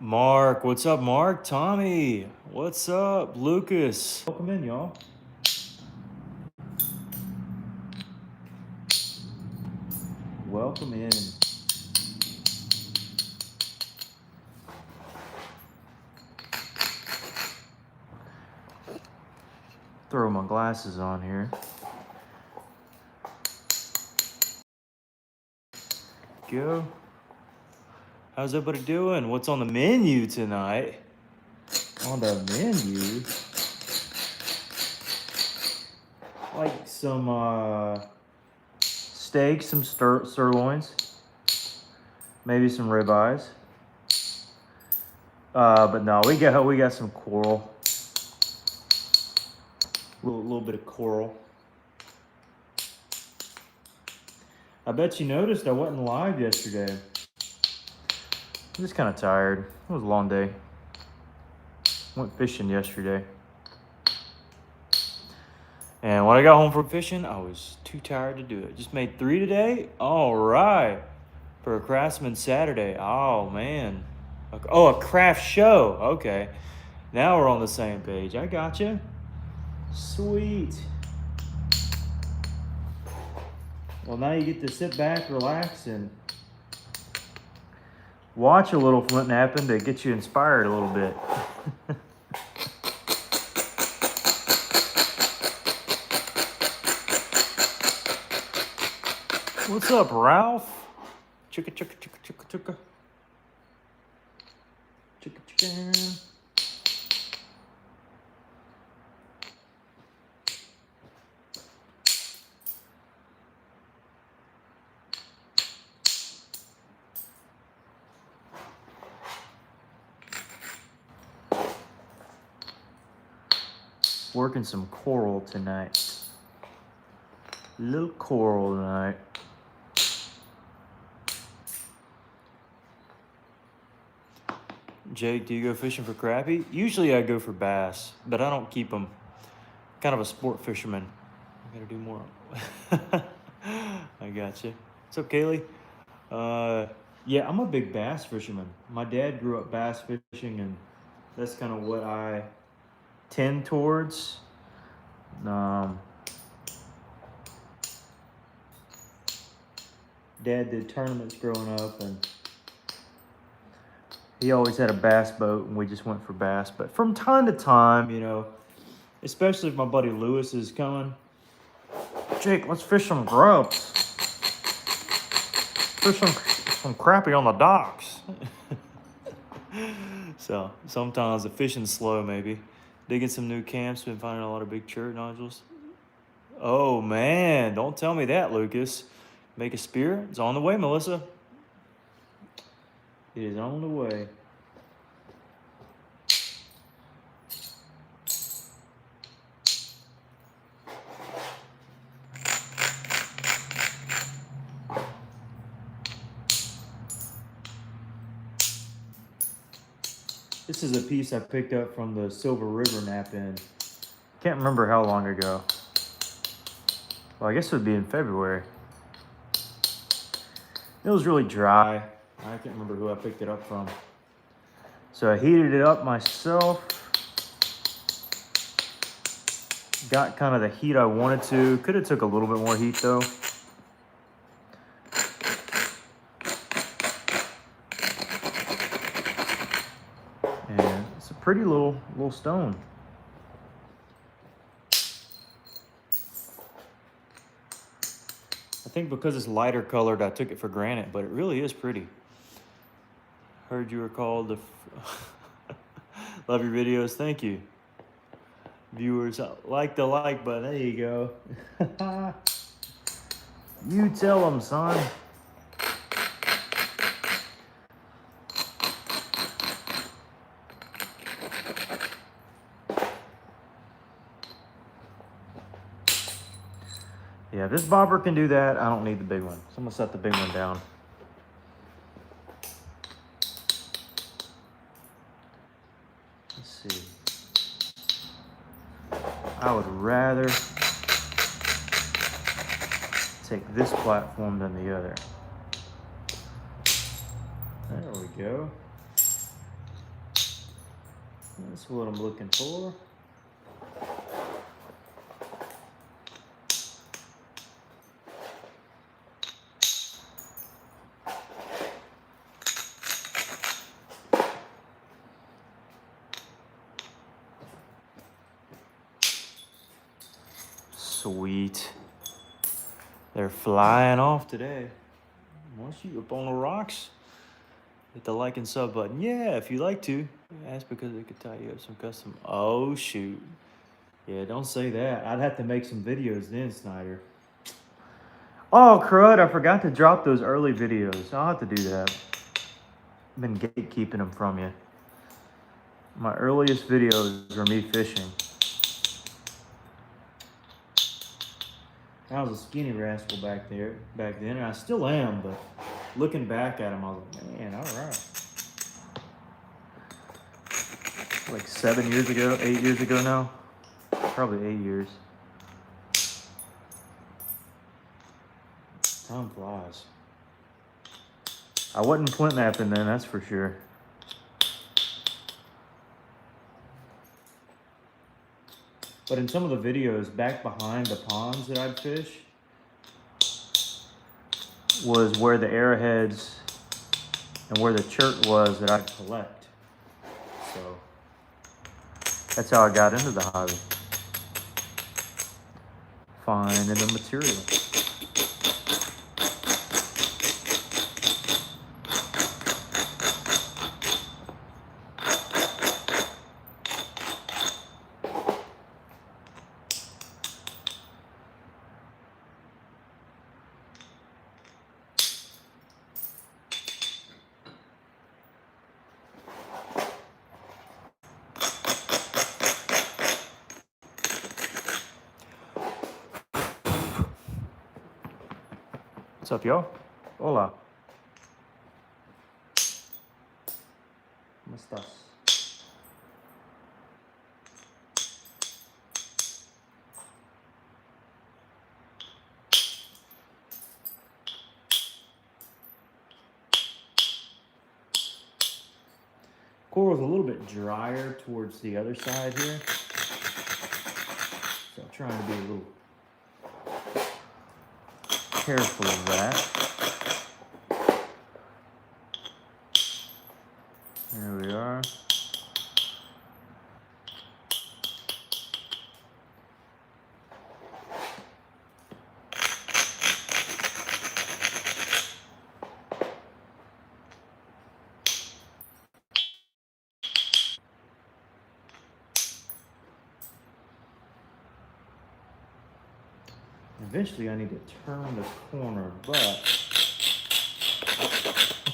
Mark, what's up, Mark? Tommy, what's up? Lucas, welcome in, y'all. Welcome in. Throw my glasses on here. Go. How's everybody doing? What's on the menu tonight? On the menu, like some steak, some sirloins, maybe some ribeyes. But no, we got some coral. A little bit of coral. I bet you noticed I wasn't live yesterday. I'm just kind of tired. It was a long day. Went fishing yesterday. And when I got home from fishing, I was too tired to do it. Just made 3 today. All right. For a Craftsman Saturday. Oh, man. Oh, a craft show. Okay. Now we're on the same page. I gotcha. Sweet. Well, now you get to sit back, relax, and watch a little Flint Knapping to get you inspired a little bit. What's up, Ralph? Chicka, chicka, chicka, chicka, chicka. Chicka, chicka. Working some coral tonight. Little coral tonight. Jake, do you go fishing for crappie? Usually I go for bass, but I don't keep them. Kind of a sport fisherman. I gotta do more. I gotcha. What's up, Kaylee? Yeah, I'm a big bass fisherman. My dad grew up bass fishing, and that's kind of what I tend towards. Dad did tournaments growing up, and he always had a bass boat, and we just went for bass. But from time to time, you know, especially if my buddy Lewis is coming, Jake, let's fish some grubs. Fish some crappie on the docks. So sometimes the fishing's slow, maybe. Digging some new camps, been finding a lot of big chert nodules. Oh man, don't tell me that, Lucas. Make a spear? It's on the way, Melissa. It is on the way. This is a piece I picked up from the Silver River Knapping. Can't remember how long ago. Well, I guess it would be in February. It was really dry. I can't remember who I picked it up from. So I heated it up myself. Got kind of the heat I wanted to. Could have took a little bit more heat though. And it's a pretty little stone. I think because it's lighter colored, I took it for granted, but it really is pretty. Heard you were called the... Love your videos, thank you. Viewers, like the like button, there you go. You tell them, son. Yeah, this bobber can do that. I don't need the big one. So I'm gonna set the big one down. Let's see. I would rather take this platform than the other. There we go. That's what I'm looking for. Sweet. They're flying off today. Once you up on the rocks, hit the like and sub button. Yeah, if you like to. That's because it could tie you up some custom. Oh, shoot. Yeah, don't say that. I'd have to make some videos then, Snyder. Oh, crud. I forgot to drop those early videos. I'll have to do that. I've been gatekeeping them from you. My earliest videos were me fishing. I was a skinny rascal back then, and I still am, but looking back at him, I was like, man, all right. Like 7 years ago, 8 years ago now. Probably 8 years. Time flies. I wasn't flint napping then, that's for sure. But in some of the videos back behind the ponds that I'd fish was where the arrowheads and where the chert was that I'd collect. So that's how I got into the hobby. Finding the material. What's up, y'all? Hola. ¿Cómo estás? Coral's a little bit drier towards the other side here. So I'm trying to be a little careful of that. There we are. Eventually I need to turn the corner, but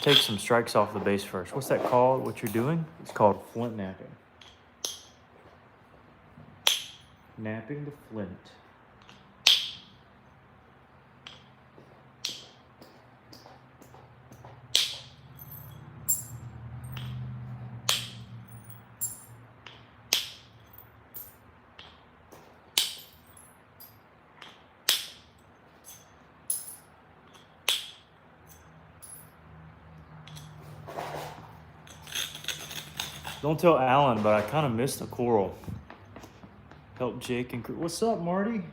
take some strikes off the base first. What's that called, what you're doing? It's called flint napping. Napping the flint. Don't tell Alan, but I kind of missed the coral. Help Jake and crew. What's up, Marty?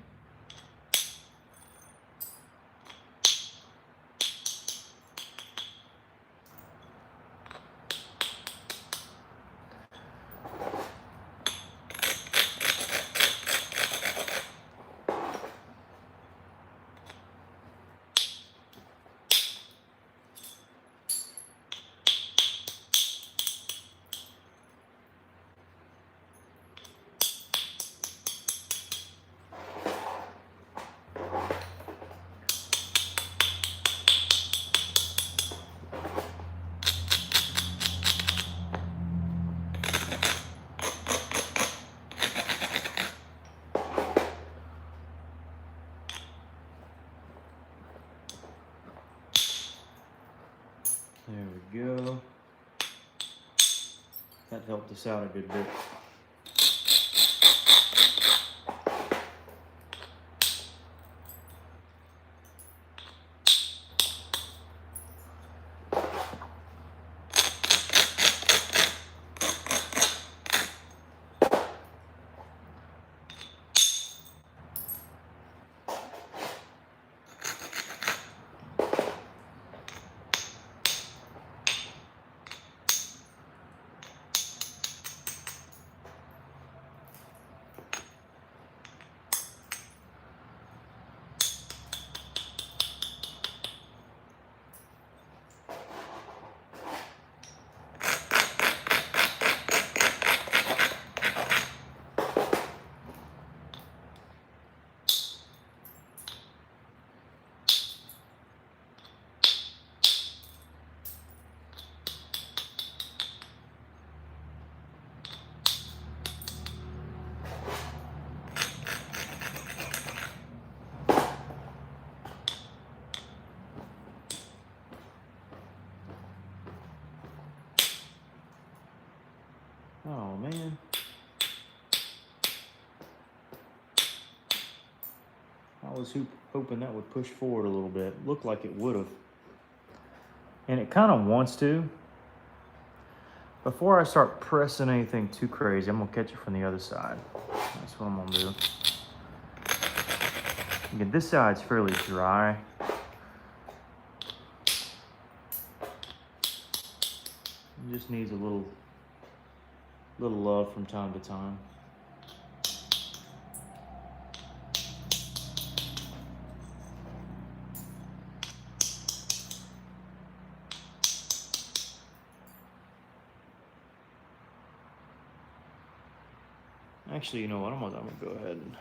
There we go. That helped us out a good bit. I was hoping that would push forward a little bit. Looked like it would have. And it kind of wants to. Before I start pressing anything too crazy, I'm gonna catch it from the other side. That's what I'm gonna do. Again, this side's fairly dry. It just needs a little love from time to time. Actually, you know what? I'm gonna go ahead and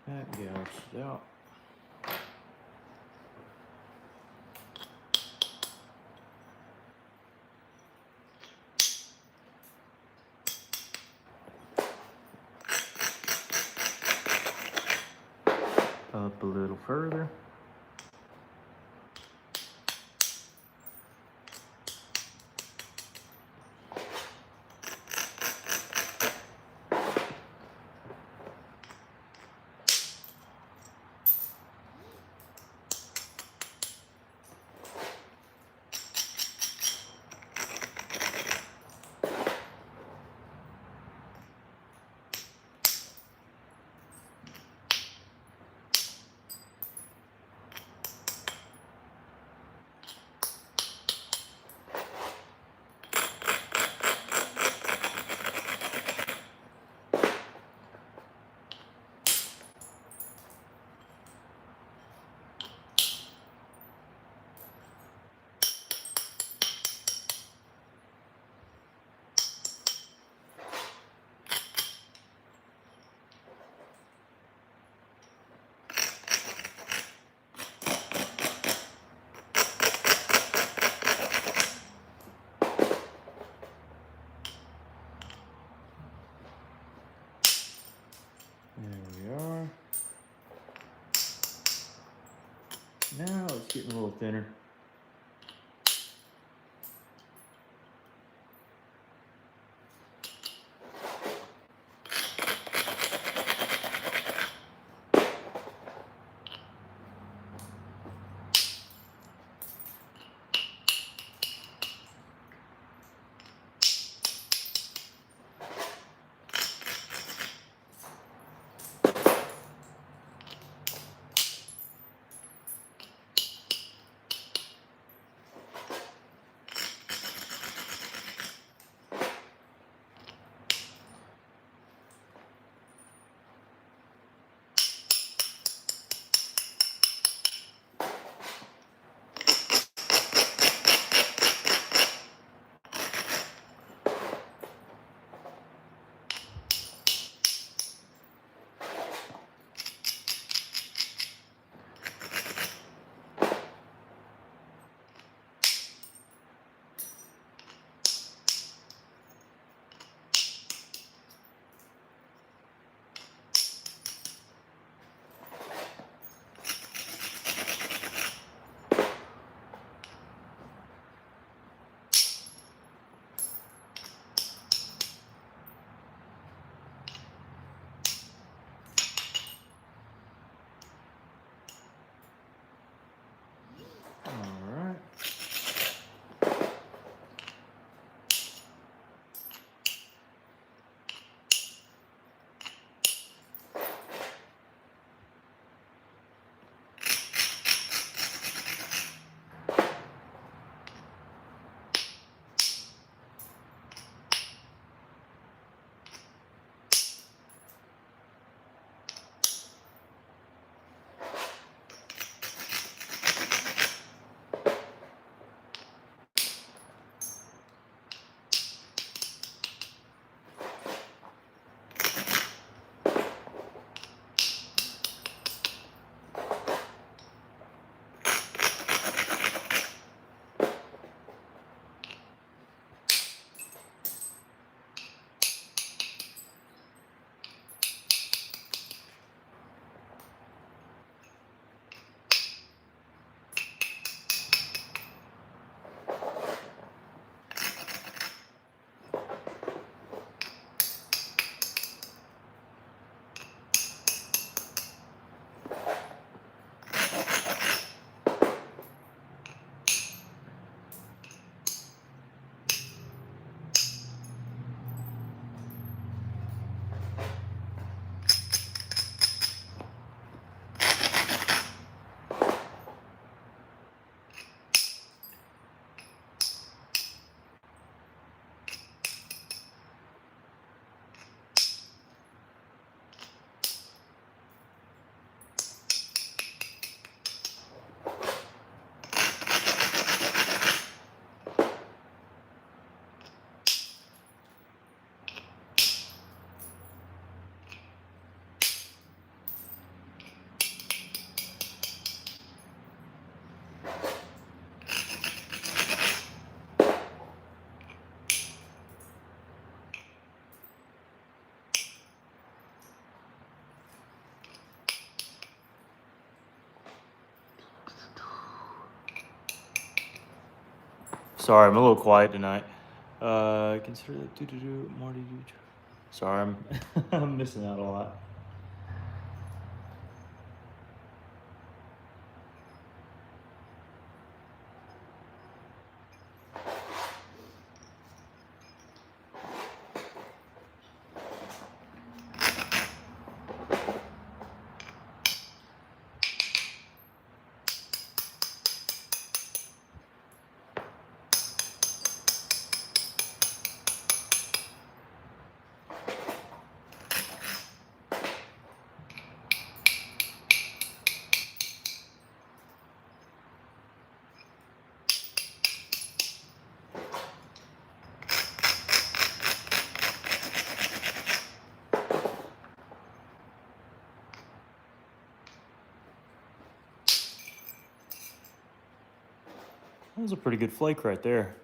that gouged it out. Up a little further. There we are. Now it's getting a little thinner. Sorry, I'm a little quiet tonight. Consider that Marty. Sorry, I'm I'm missing out a lot. That was a pretty good flake right there.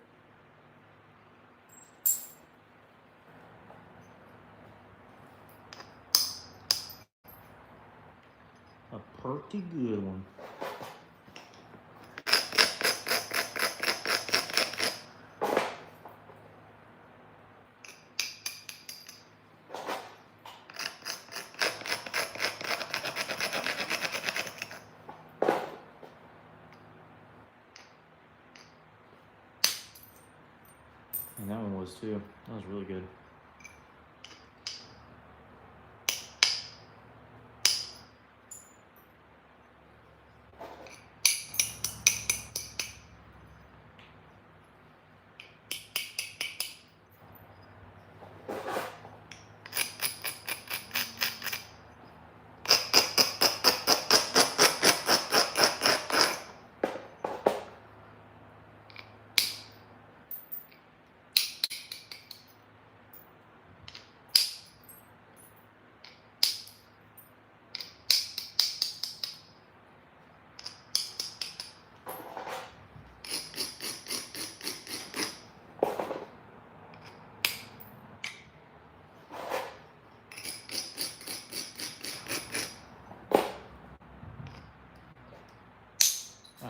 A pretty good one. And that one was too. That was really good.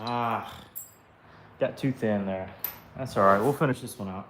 Ah, got too thin there. That's all right. We'll finish this one out.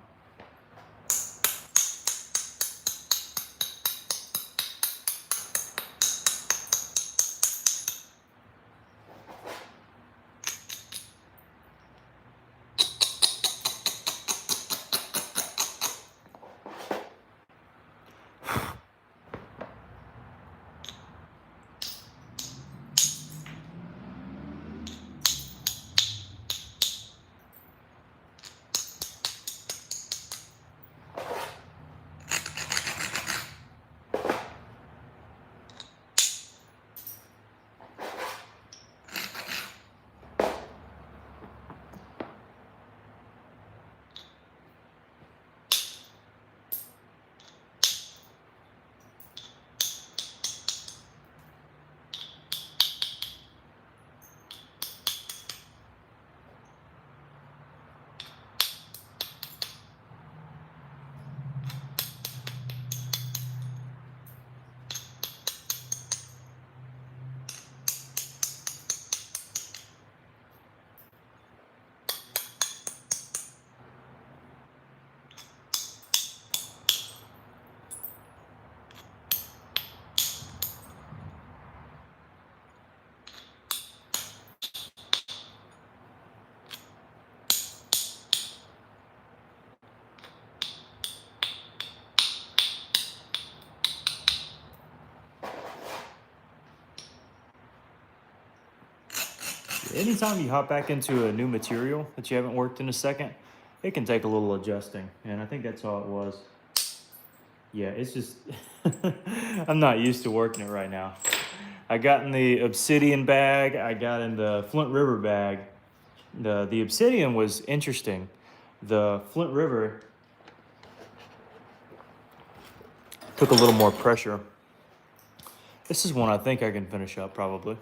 Anytime you hop back into a new material that you haven't worked in a second, it can take a little adjusting. And I think that's all it was. Yeah, it's just, I'm not used to working it right now. I got in the obsidian bag. I got in the Flint River bag. The obsidian was interesting. The Flint River took a little more pressure. This is one I think I can finish up probably.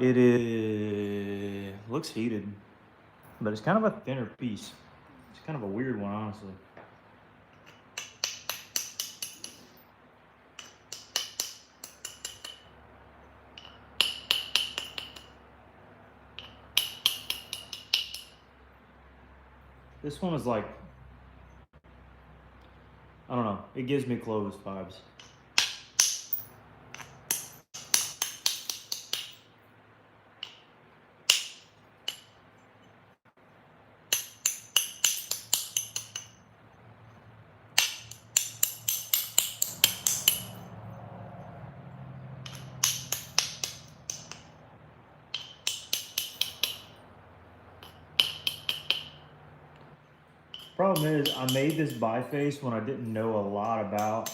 It is, looks heated, but it's kind of a thinner piece. It's kind of a weird one, honestly. This one is like, I don't know. It gives me Clovis vibes. Problem is, I made this biface when I didn't know a lot about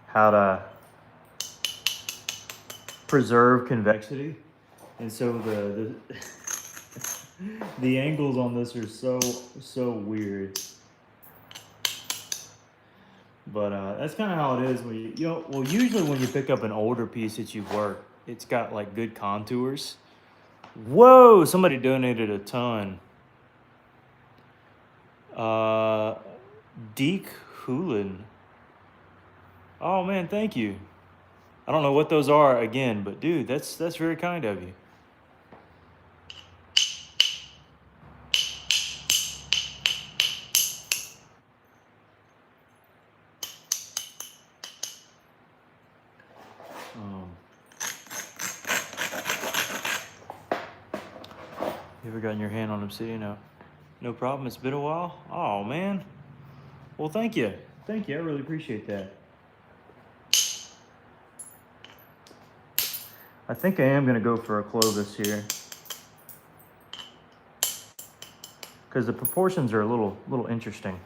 how to preserve convexity, and so the the angles on this are so weird. But that's kind of how it is when you know. Well, usually when you pick up an older piece that you've worked, it's got like good contours. Whoa! Somebody donated a ton. Deke Hulin. Oh man, thank you. I don't know what those are again, but dude, that's very kind of you. You ever gotten your hand on obsidian? No. No problem. It's been a while. Oh man. Well, thank you. Thank you. I really appreciate that. I think I am going to go for a Clovis here, because the proportions are a little interesting.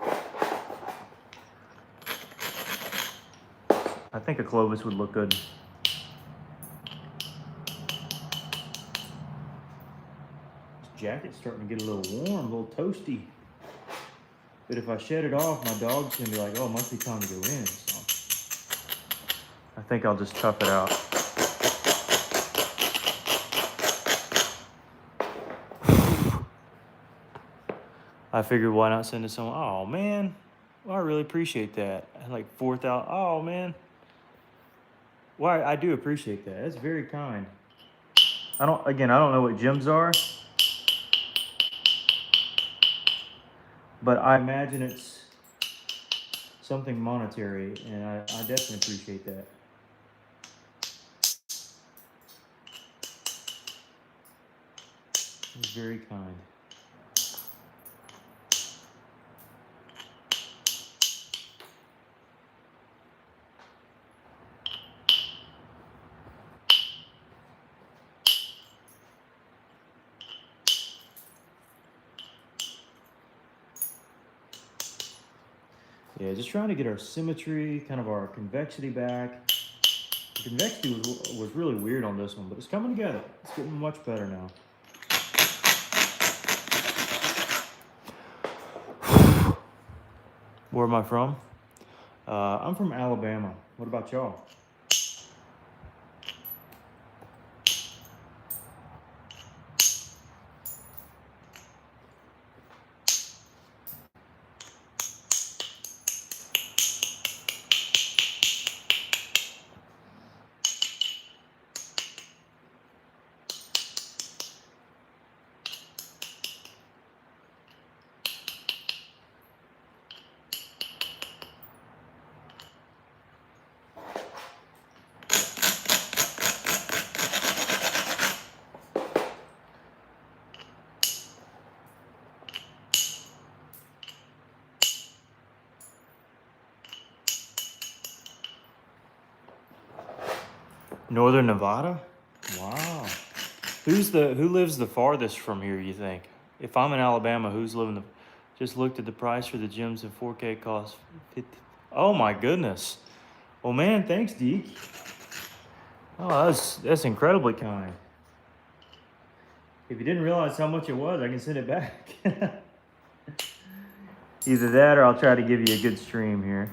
I think a Clovis would look good. This jacket's starting to get a little warm, a little toasty. But if I shed it off, my dog's going to be like, oh, it must be time to go in. So I think I'll just tough it out. I figured, why not send it to someone? Oh, man. Well, I really appreciate that. Like 4,000. Oh, man. Well, I do appreciate that. That's very kind. I don't know what gems are, but I imagine it's something monetary, and I definitely appreciate that. It's very kind. Yeah, just trying to get our symmetry, kind of our convexity back. The convexity was really weird on this one, but it's coming together. It's getting much better now. Where am I from? I'm from Alabama. What about y'all? Northern Nevada? Wow. Who lives the farthest from here, you think? If I'm in Alabama, who's living the... Just looked at the price for the gems in 4K cost 50. Oh my goodness. Well, man, thanks, Deke. Oh, that's incredibly kind. If you didn't realize how much it was, I can send it back. Either that or I'll try to give you a good stream here.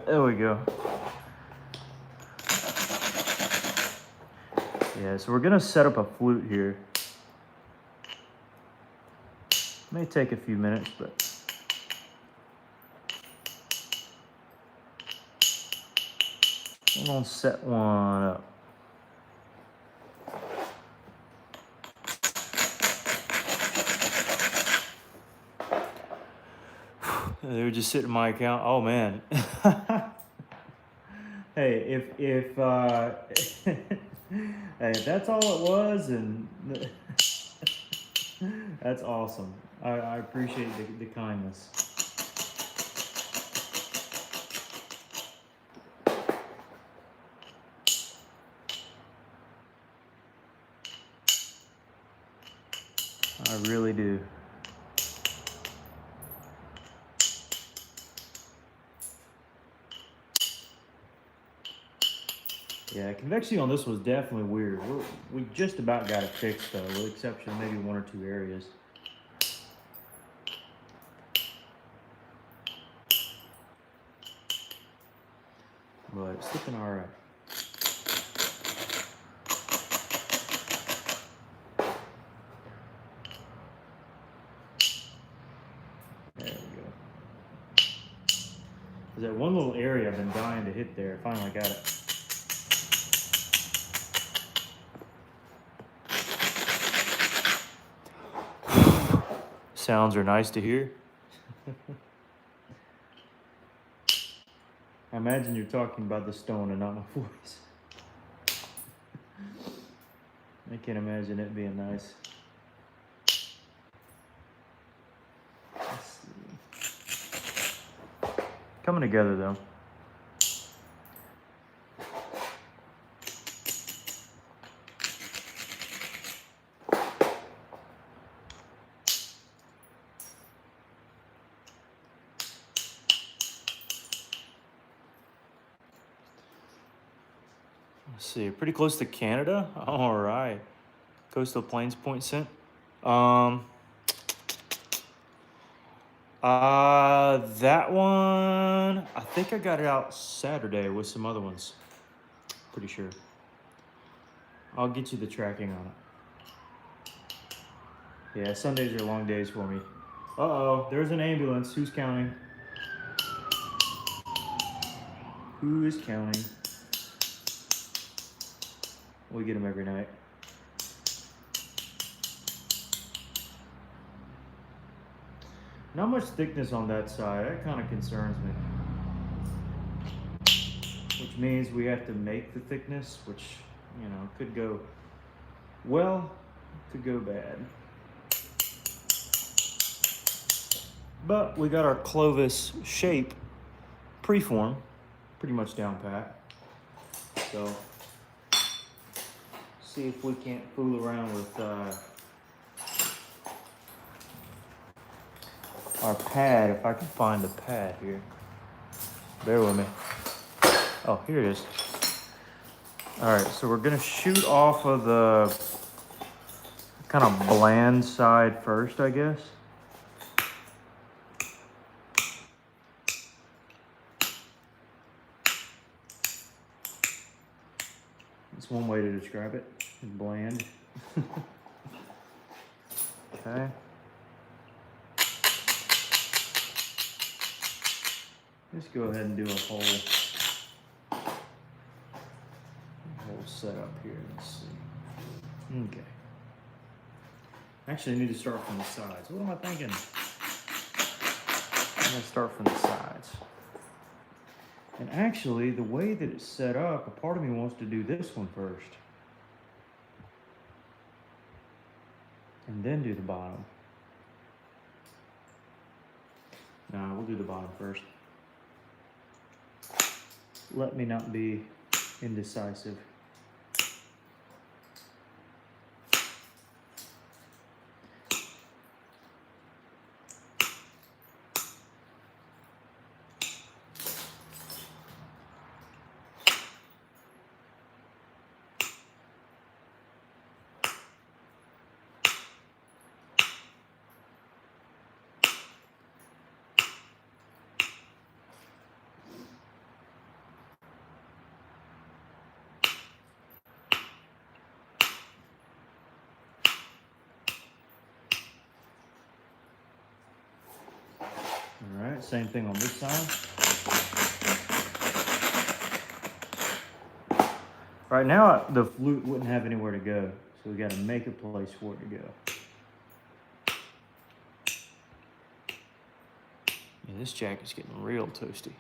There we go. Yeah, so we're gonna set up a flute here. May take a few minutes, but I'm gonna set one up. They were just sitting in my account. Oh man. Hey, if hey, if that's all it was, and that's awesome. I appreciate the kindness. I really do. Yeah, convexity on this was definitely weird. We just about got it fixed though, with the exception of maybe 1 or 2 areas. But it's looking all right. There we go. There's that one little area I've been dying to hit there. Finally got it. Sounds are nice to hear. I imagine you're talking about the stone and not my voice. I can't imagine it being nice. Let's see. Coming together though. Let's see, pretty close to Canada. All right, Coastal Plains Point scent. That one, I think I got it out Saturday with some other ones. Pretty sure. I'll get you the tracking on it. Yeah, Sundays are long days for me. Uh-oh, there's an ambulance. Who's counting? Who is counting? We get them every night. Not much thickness on that side. That kind of concerns me. Which means we have to make the thickness, which, you know, could go well, could go bad. But we got our Clovis shape preform pretty much down pat. So see if we can't fool around with our pad, if I can find the pad here. Bear with me. Oh, here it is. All right, so we're gonna shoot off of the kind of bland side first, I guess. That's one way to describe it, bland. Okay. Let's go ahead and do a whole setup here. Let's see. Okay. Actually, I need to start from the sides. What am I thinking? I'm gonna start from the sides. And actually, the way that it's set up, a part of me wants to do this one first. And then do the bottom. No, we'll do the bottom first. Let me not be indecisive. All right, same thing on this side. Right now, the flute wouldn't have anywhere to go, so we got to make a place for it to go. Yeah, this jacket's getting real toasty.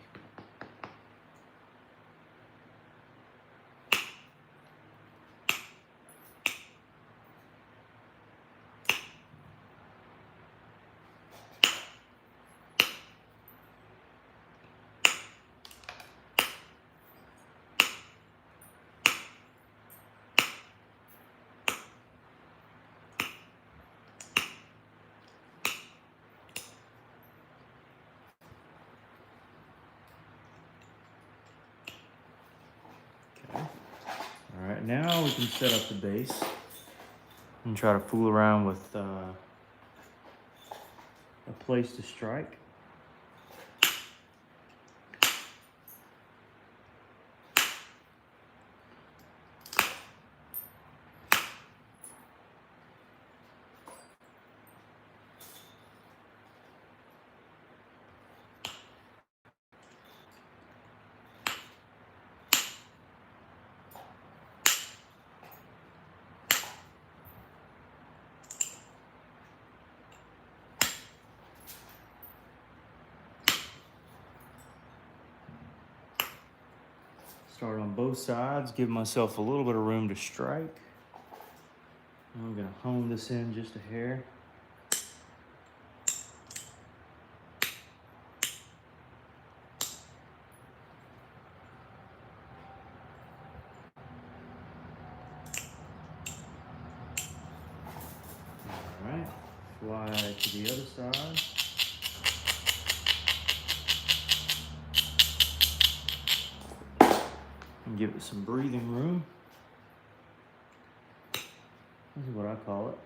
Okay. All right, now we can set up the base and try to fool around with a place to strike. Start on both sides, give myself a little bit of room to strike. I'm gonna hone this in just a hair. All right, fly to the other side. And give it some breathing room. This is what I call it.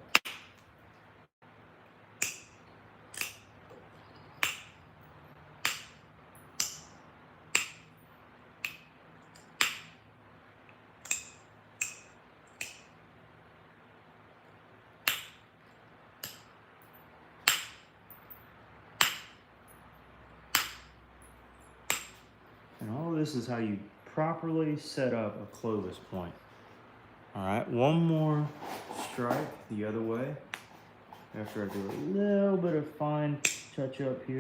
And all of this is how you properly set up a Clovis point. All right, one more strike the other way. After I do a little bit of fine touch up here.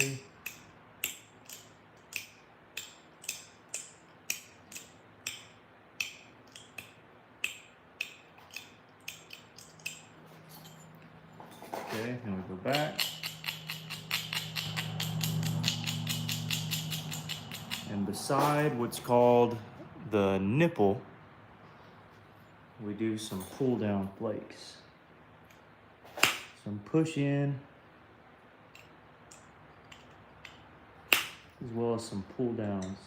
Okay, and we go back. And beside what's called the nipple, we do some pull down flakes. Some push in, as well as some pull downs.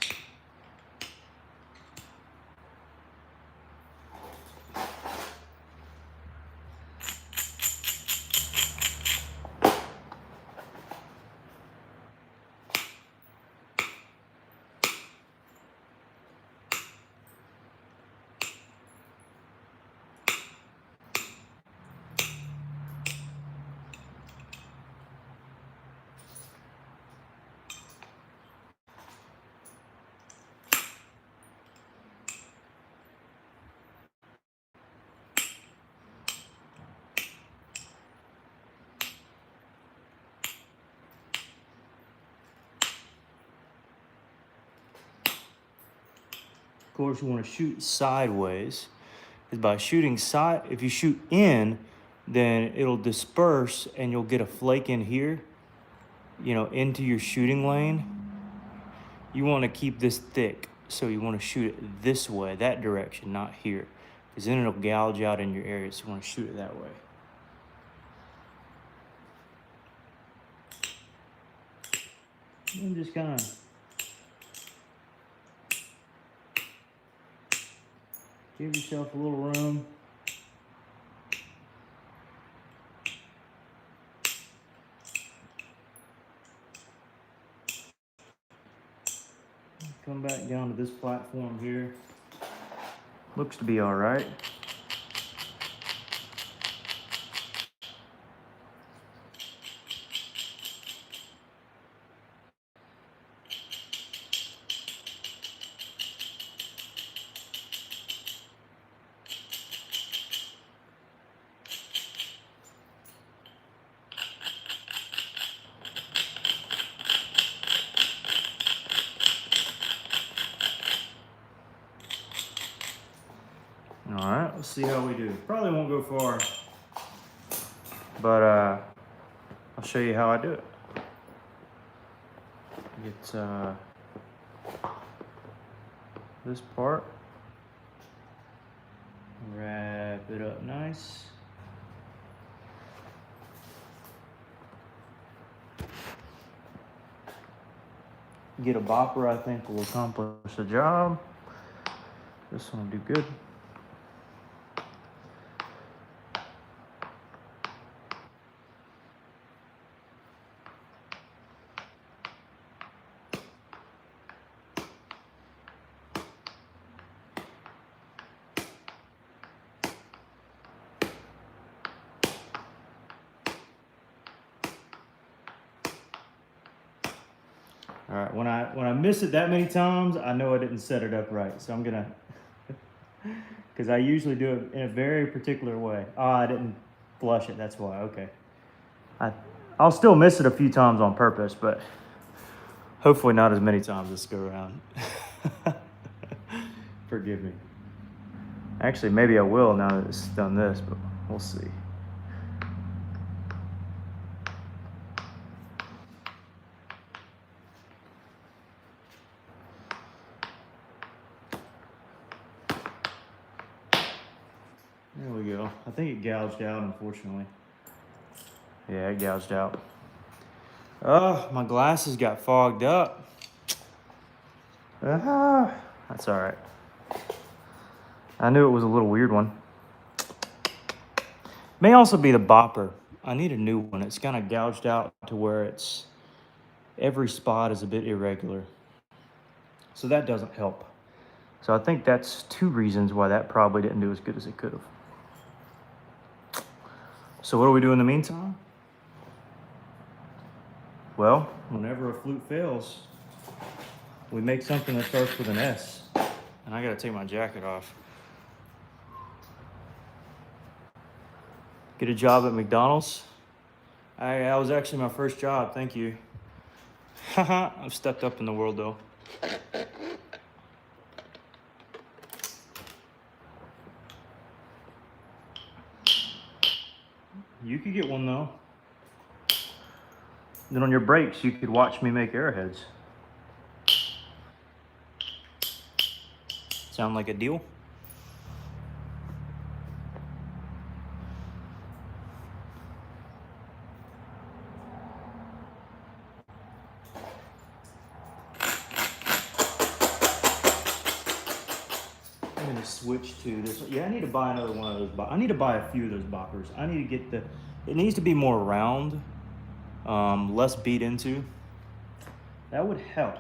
Of course, you want to shoot sideways. Because by shooting side, if you shoot in, then it'll disperse and you'll get a flake in here, you know, into your shooting lane. You want to keep this thick, so you want to shoot it this way, that direction, not here, because then it'll gouge out in your area. So you want to shoot it that way. And just kind of give yourself a little room. Come back down to this platform here. Looks to be all right. see how we do. Probably won't go far, but I'll show you how I do it. Get this part, wrap it up nice. Get a bopper, I think will accomplish the job. This one will do good. All right, when I miss it that many times, I know I didn't set it up right. So I'm gonna, because I usually do it in a very particular way. Oh, I didn't flush it, that's why, okay. I'll still miss it a few times on purpose, but hopefully not as many times this go around. Forgive me. Actually, maybe I will now that it's done this, but we'll see. There we go. I think it gouged out, unfortunately. Yeah, it gouged out. Oh, my glasses got fogged up. That's all right. I knew it was a little weird one. May also be the bopper. I need a new one. It's kind of gouged out to where it's, every spot is a bit irregular. So that doesn't help. So I think that's 2 reasons why that probably didn't do as good as it could have. So what do we do in the meantime? Well, whenever a flute fails, we make something that starts with an S. And I gotta take my jacket off. Get a job at McDonald's. That was actually my first job, thank you. Haha, I've stepped up in the world though. You could get one though. Then on your breaks, you could watch me make arrowheads. Sound like a deal? I'm gonna switch to this. Yeah, I need to buy another one of those. I need to buy a few of those boppers. I need to get it needs to be more round, less beat into. That would help.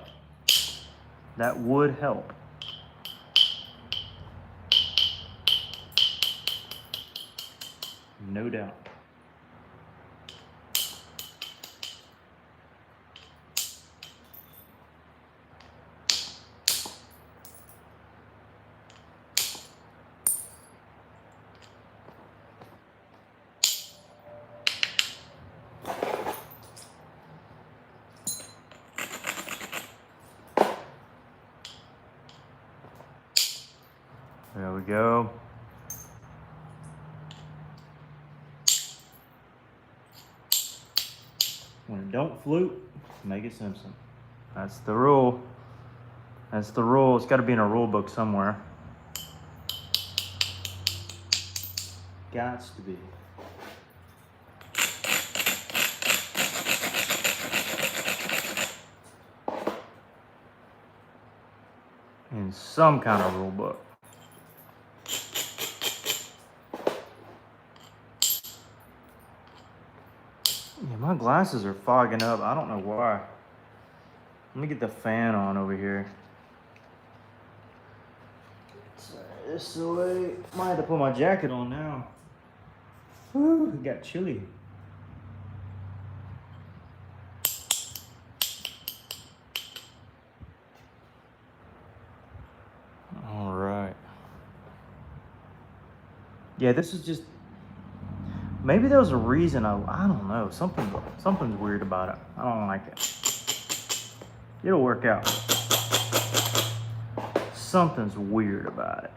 That would help. No doubt. There we go. When it don't flute, make it Simpson. That's the rule. That's the rule. It's got to be in a rule book somewhere. Gots to be. In some kind of rule book. Yeah, my glasses are fogging up. I don't know why. Let me get the fan on over here. This way. Might have to put my jacket on now. Woo, it got chilly. All right. Yeah, this is just, maybe there was a reason. I don't know. Something's weird about it. I don't like it. It'll work out. Something's weird about it.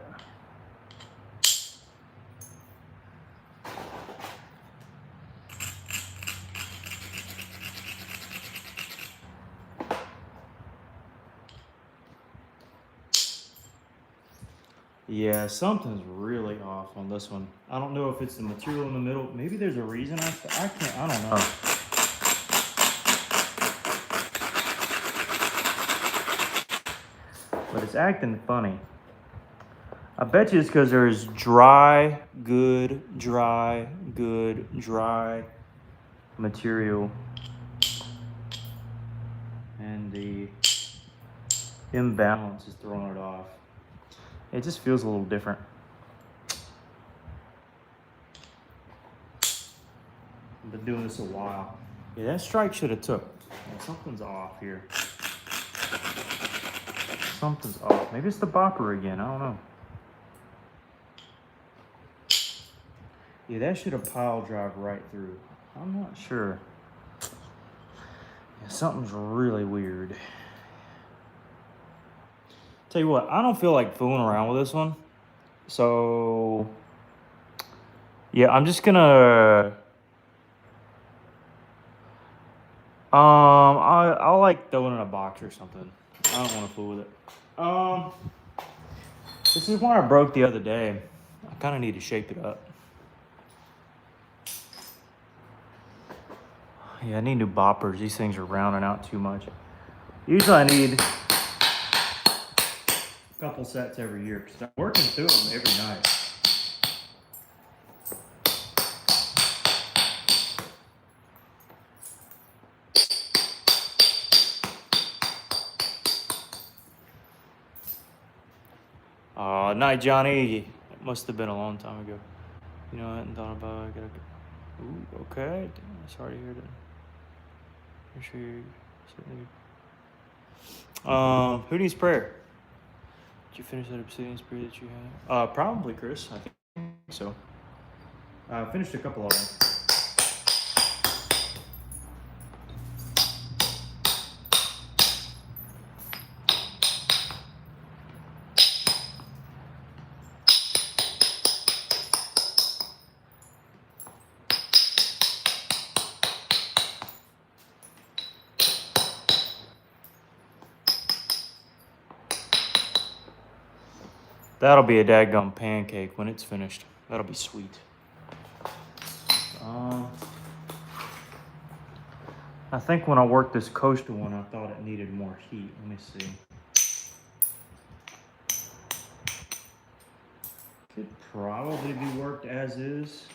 Yeah, something's really off on this one. I don't know if it's the material in the middle. Maybe there's a reason I can't, I don't know. But it's acting funny. I bet you it's because there's dry, good material. And the imbalance is throwing it off. It just feels a little different. I've been doing this a while. Yeah, that strike should have took. Yeah, something's off here. Something's off. Maybe it's the bopper again. I don't know. Yeah, that should have pile drive right through. I'm not sure. Yeah, something's really weird. Tell you what, I don't feel like fooling around with this one. So, yeah, I'm just gonna. I'll like throw it in a box or something. I don't want to fool with it. This is one I broke the other day. I kind of need to shape it up. Yeah, I need new boppers. These things are rounding out too much. Usually I need a couple sets every year because I'm working through them every night. Night, Johnny. It must have been a long time ago. You know, I hadn't thought about it. I gotta. Ooh, okay. Sorry to hear that. I'm sure you're certainly. Who needs prayer? Did you finish that obsidian spree that you had? Probably, Chris. I think so. I finished a couple of them. That'll be a dadgum pancake when it's finished. That'll be sweet. I think when I worked this coastal one, I thought it needed more heat. Let me see. Could probably be worked as is.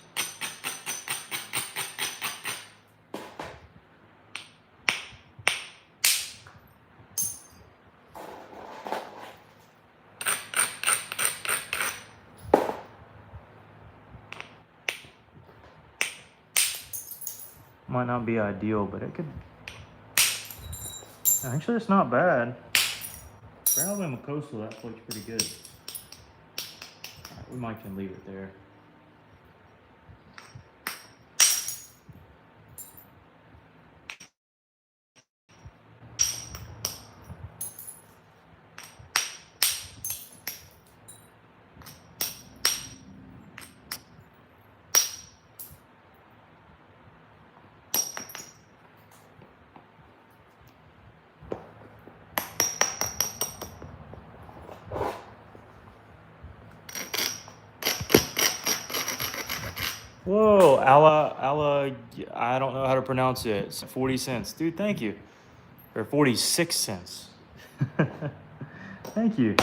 Might not be ideal, but it could. Actually, it's not bad. For Alabama Coastal, that looks pretty good. All right, we might can leave it there. Whoa, I don't know how to pronounce it. It's 40 cents. Dude, thank you. Or 46 cents. Thank you.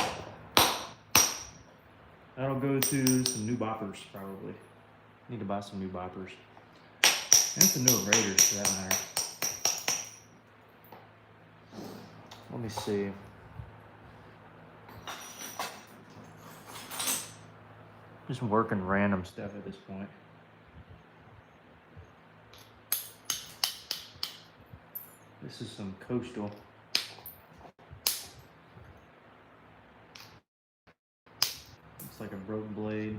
That'll go to some new boppers, probably. Need to buy some new boppers. And some new aerators, for that matter. Let me see. Just working random stuff at this point. This is some coastal. It's like a broken blade.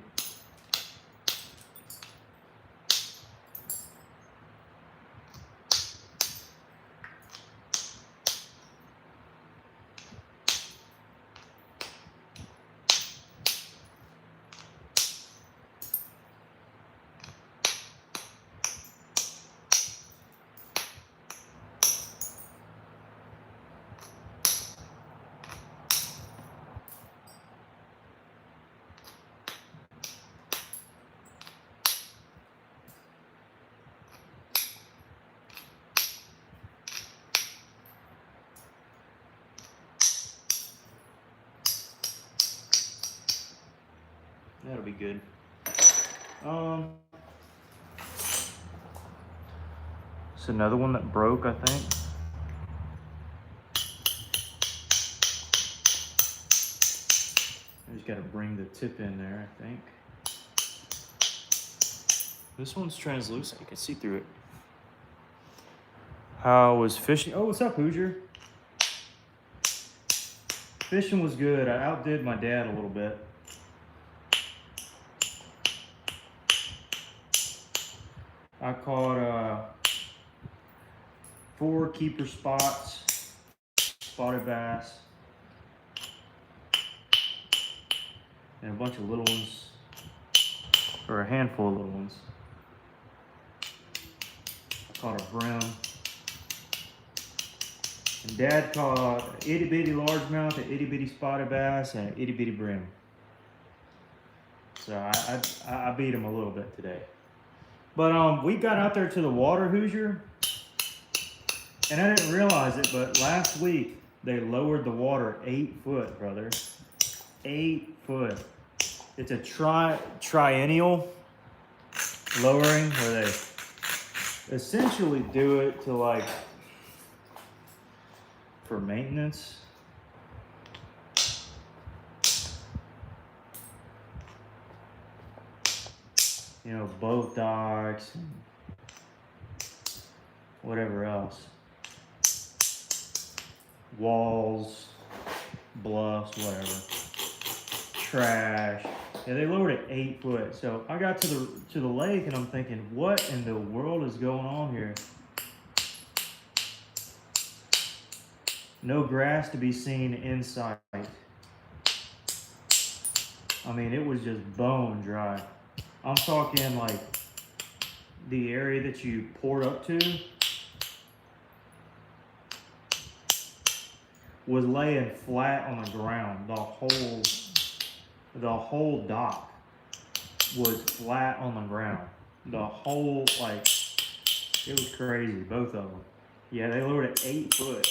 good. It's another one that broke, I think. I just got to bring the tip in there, I think. This one's translucent. You can see through it. How was fishing? Oh, what's up, Hoosier? Fishing was good. I outdid my dad a little bit. I caught 4 keeper spots, spotted bass, and a bunch of little ones, or a handful of little ones. I caught a brim. And Dad caught an itty bitty largemouth, an itty bitty spotted bass, and an itty bitty brim. So I beat him a little bit today. But we got out there to the water, Hoosier, and I didn't realize it, but last week they lowered the water 8 foot, brother. 8 foot. It's a triennial lowering where they essentially do it to like for maintenance. You know, boat docks and whatever else. Walls, bluffs, whatever. Trash. Yeah, they lowered it 8 foot. So I got to the lake and I'm thinking, what in the world is going on here? No grass to be seen in sight. I mean, it was just bone dry. I'm talking like the area that you poured up to was laying flat on the ground. The whole dock was flat on the ground. The whole, like, it was crazy, both of them. Yeah, they lowered it 8 foot.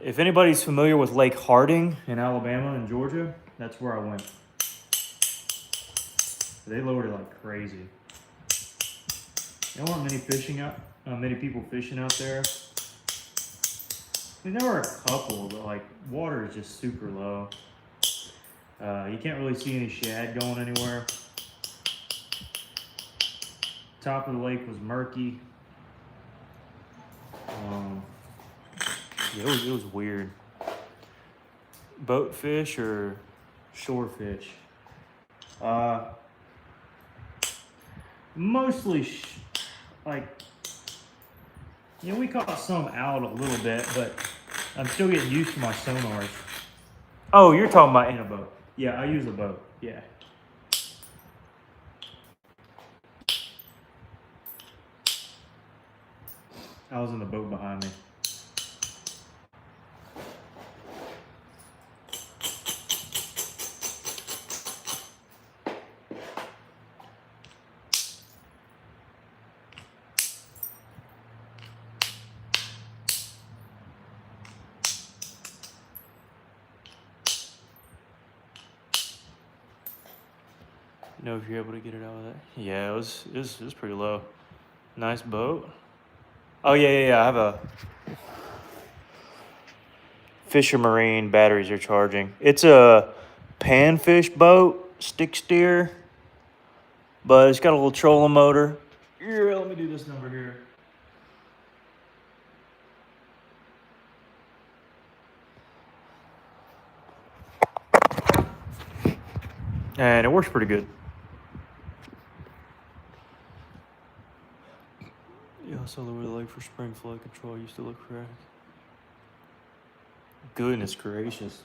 If anybody's familiar with Lake Harding in Alabama and Georgia, that's where I went. They lowered it like crazy. There weren't many people fishing out there. I mean, there were a couple, but like water is just super low. You can't really see any shad going anywhere. Top of the lake was murky. Yeah, it was weird. Boat fish or shore fish? Mostly, we caught some out a little bit, but I'm still getting used to my sonars. Oh, you're talking about in a boat. Yeah, I use a boat, yeah. I was in the boat behind me. Know if you're able to get it out of that. Yeah, it was pretty low. Nice boat. Oh yeah. I have a Fisher Marine batteries are charging. It's a panfish boat, stick steer, but it's got a little trolling motor. Here, let me do this number here. And it works pretty good. You also lower the lake for spring flood control. Used to look correct. Goodness gracious.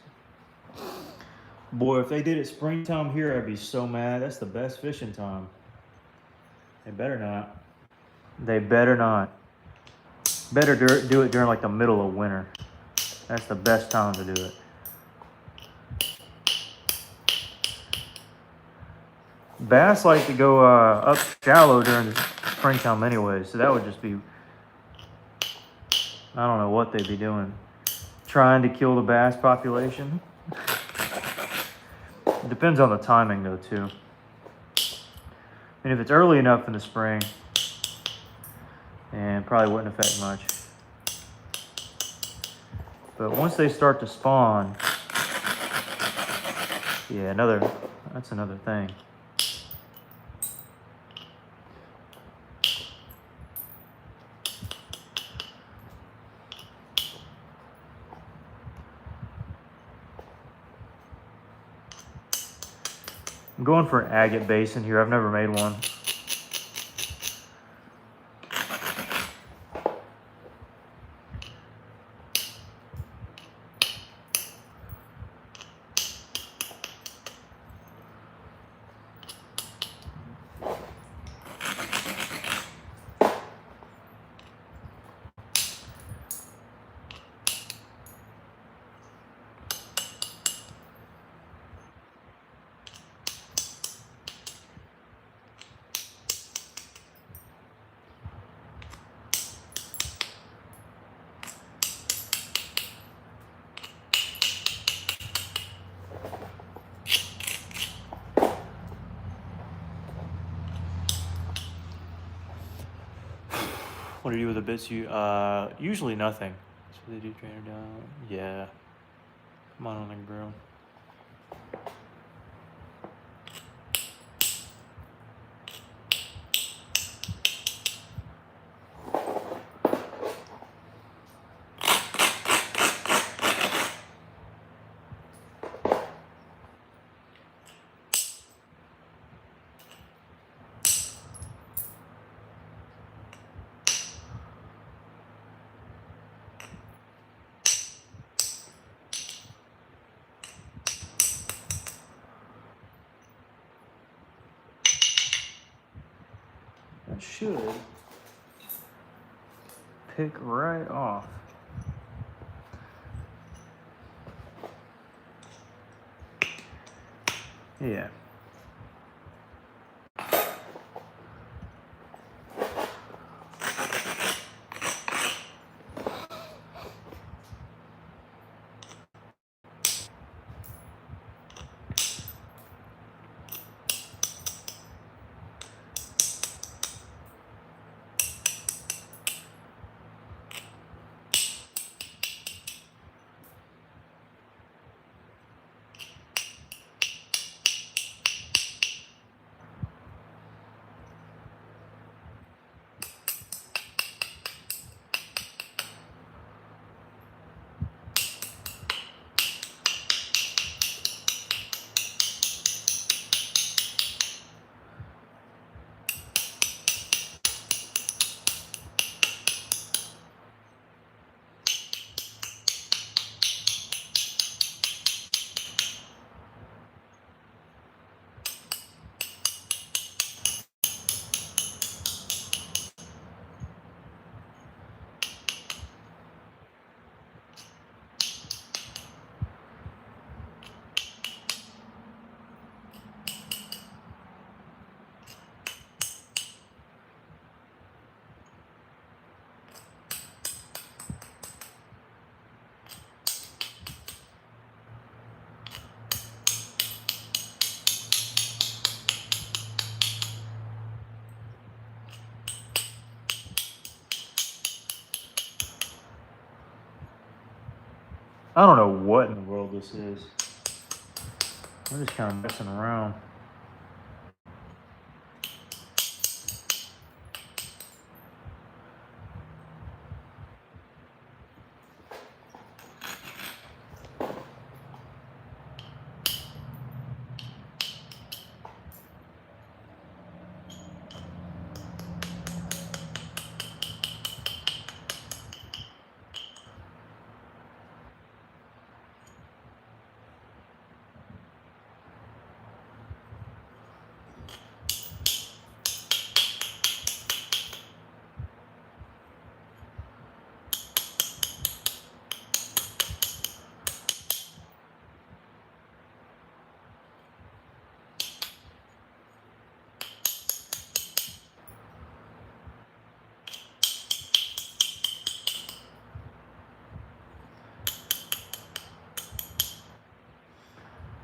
Boy, if they did it springtime here, I'd be so mad. That's the best fishing time. They better not. They better not. Better do it during like the middle of winter. That's the best time to do it. Bass like to go up shallow during the springtime anyway, so that would just be, I don't know what they'd be doing. Trying to kill the bass population. It depends on the timing though too. And if it's early enough in the spring, and probably wouldn't affect much. But once they start to spawn, yeah, that's another thing. I'm going for an agate basin here. I've never made one. What do you do with the bits you, usually nothing. So they do trainer down, yeah. Come on the grill. That should pick right off. Yeah. I don't know what in the world this is. I'm just kind of messing around.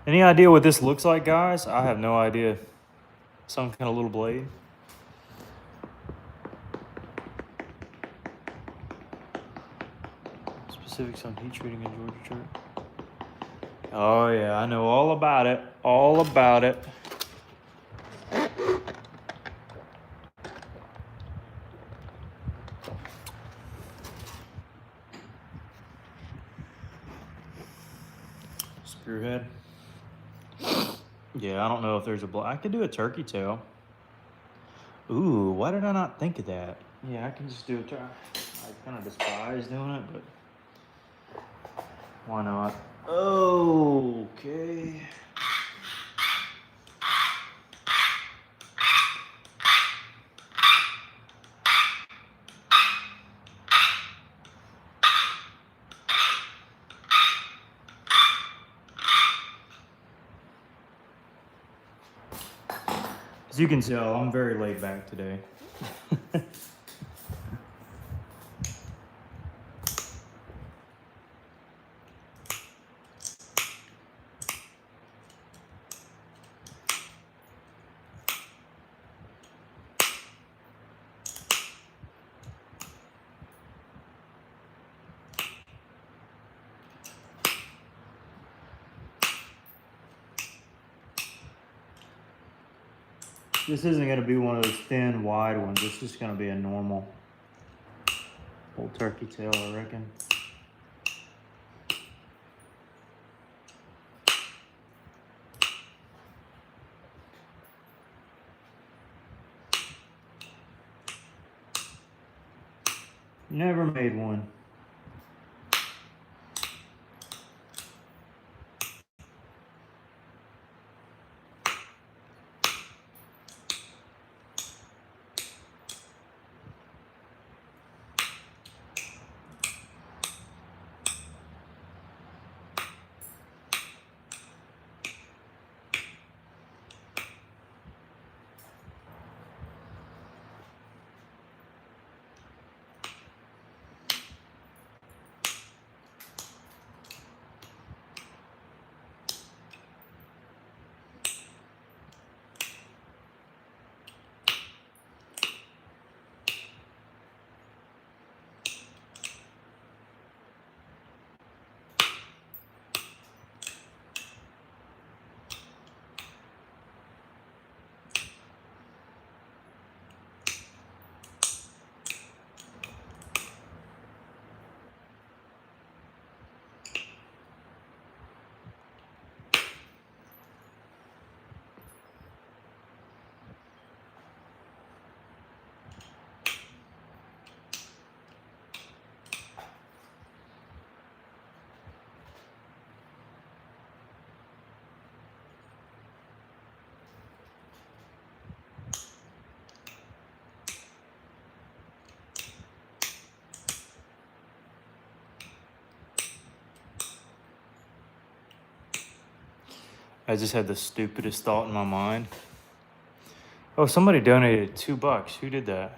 Any idea what this looks like, guys? I have no idea. Some kind of little blade. Specifics on heat treating in Georgia chart. Oh yeah, I know all about it. All about it. Spearhead. Yeah, I don't know if there's a I could do a turkey tail. Ooh, why did I not think of that? Yeah, I can just do it. I kind of despise doing it, but why not? Okay. As you can tell, I'm very laid back today. This isn't going to be one of those thin, wide ones. It's just going to be a normal old turkey tail, I reckon. Never made one. I just had the stupidest thought in my mind. Oh, somebody donated $2. Who did that?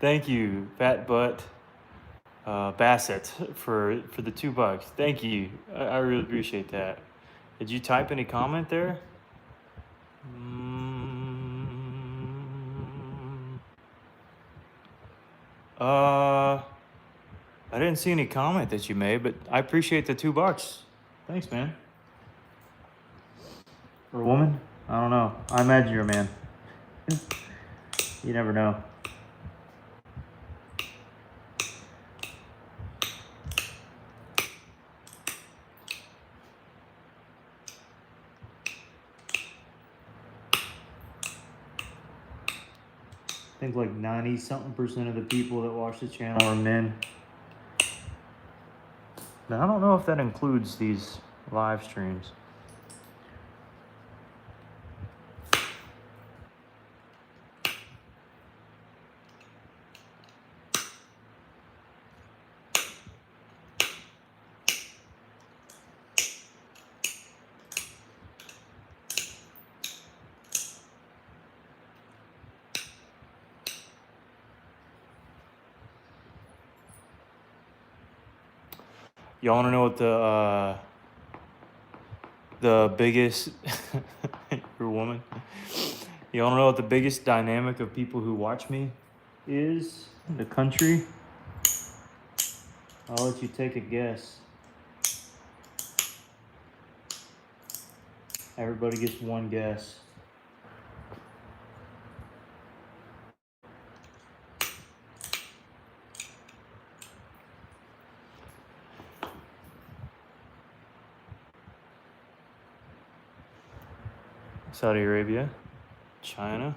Thank you, Fat Butt Bassett, for the $2. Thank you. I really appreciate that. Did you type any comment there? I didn't see any comment that you made, but I appreciate the $2. Thanks, man. For a woman? I don't know. I imagine you're a man. You never know. I think like 90-something% of the people that watch the channel are men. Now, I don't know if that includes these live streams. Y'all want to know what the biggest you're a woman? You want to know what the biggest dynamic of people who watch me is in the country? I'll let you take a guess. Everybody gets one guess. Saudi Arabia, China,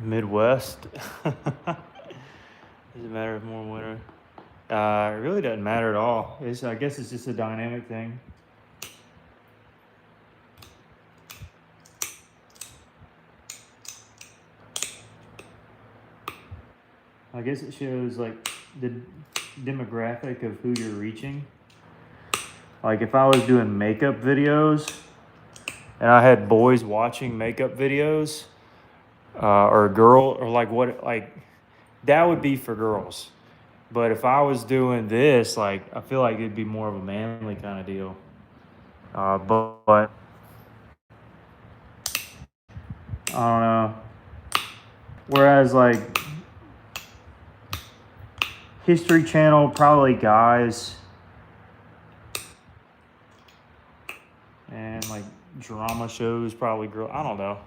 Midwest. Does it matter if more winter? It really doesn't matter at all. I guess it's just a dynamic thing. I guess it shows like the demographic of who you're reaching. Like if I was doing makeup videos and I had boys watching makeup videos, or a girl, or like that would be for girls. But if I was doing this, like I feel like it'd be more of a manly kind of deal. But I don't know. Whereas like History Channel, probably guys, and like drama shows, probably girl. I don't know.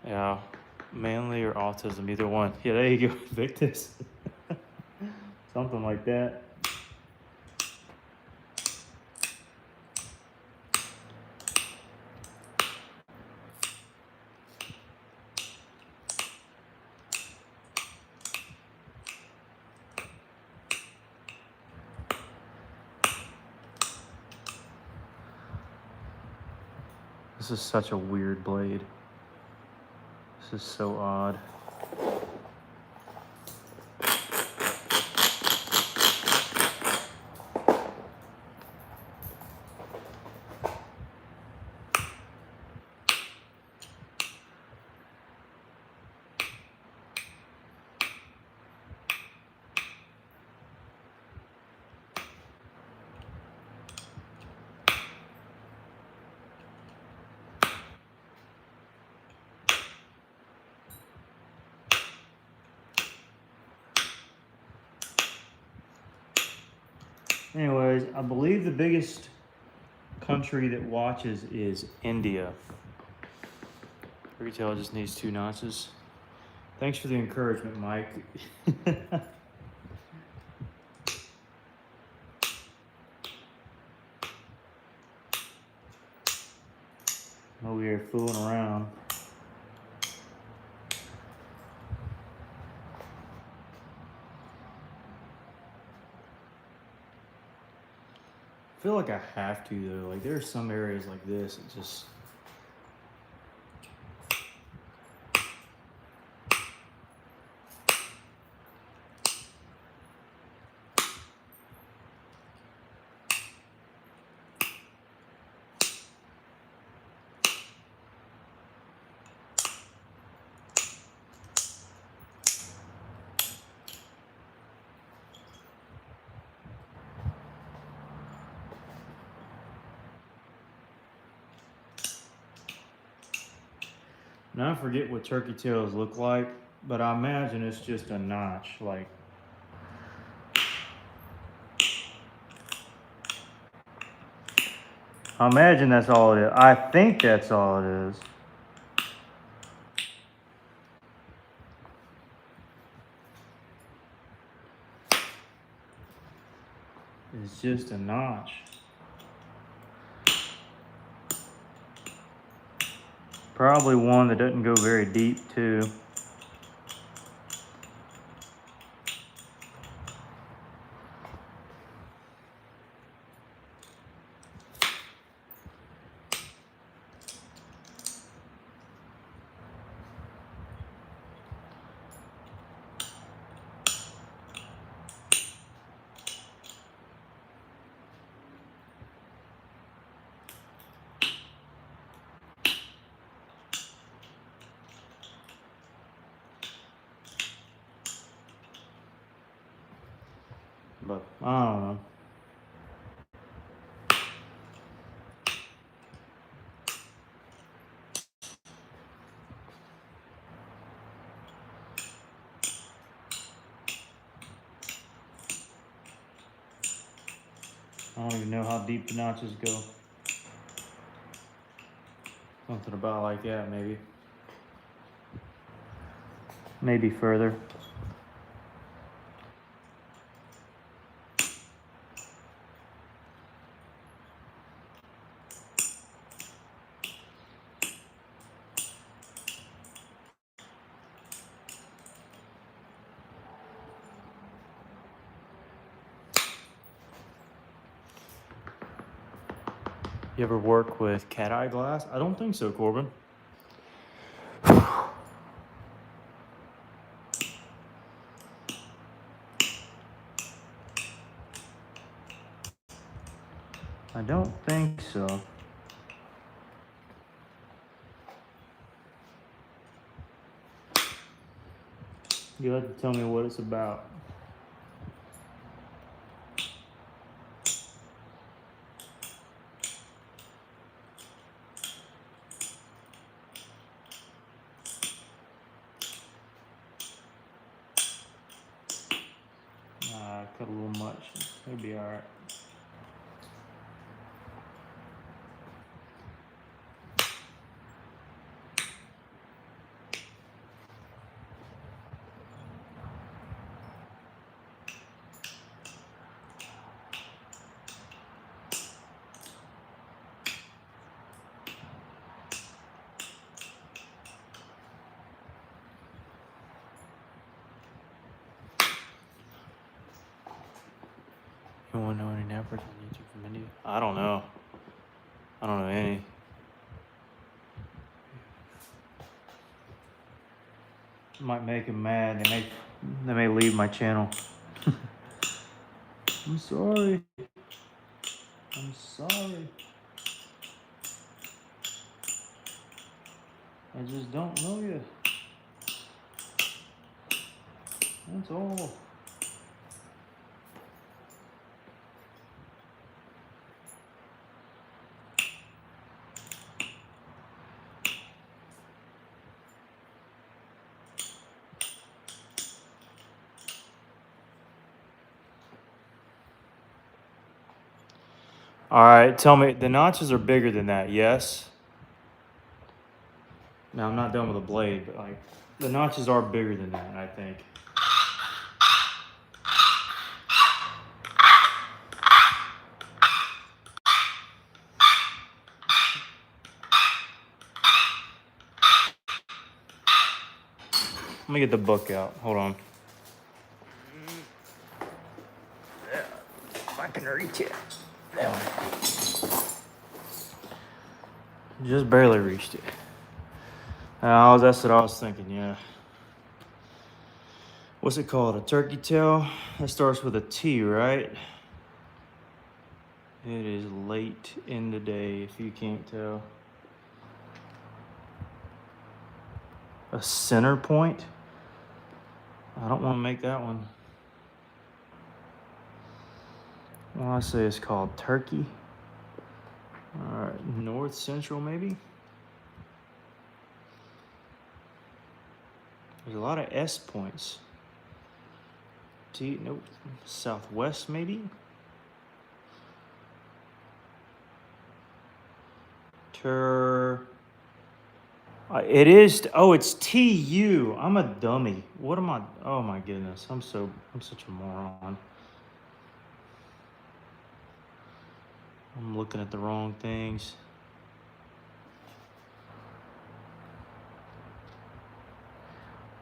Yeah, manly or autism, either one. Yeah, there you go, Victus. Something like that. This is such a weird blade. This is so odd. Anyways, I believe the biggest country that watches is India. Retail just needs 2 notches. Thanks for the encouragement, Mike. Over here fooling around. I feel like I have to though. Like there are some areas like this that just now I forget what turkey tails look like, but I imagine it's just a notch, like I imagine that's all it is. I think that's all it is. It's just a notch. Probably one that doesn't go very deep too. I don't know. I don't even know how deep the notches go. Something about like that, maybe. Maybe further. You ever work with cat eye glass? I don't think so, Corbin. I don't think so. You have to tell me what it's about. Cut a little much. It'll be all right. You want to know any nappers on YouTube from India? I don't know. I don't know any. Might make them mad. They may leave my channel. I'm sorry. I'm sorry. I just don't know you. That's all. All right, tell me, the notches are bigger than that, yes? Now, I'm not done with the blade, but like, the notches are bigger than that, I think. Let me get the book out. Hold on. If I can reach it. Just barely reached it. That's what I was thinking, yeah. What's it called? A turkey tail? That starts with a T, right? It is late in the day, if you can't tell. A center point? I don't want to make that one. Well, I say it's called turkey. All right, north central maybe? There's a lot of S points. T, nope. Southwest maybe? It is, oh, it's TU. I'm a dummy. What am I, oh my goodness. I'm such a moron. I'm looking at the wrong things.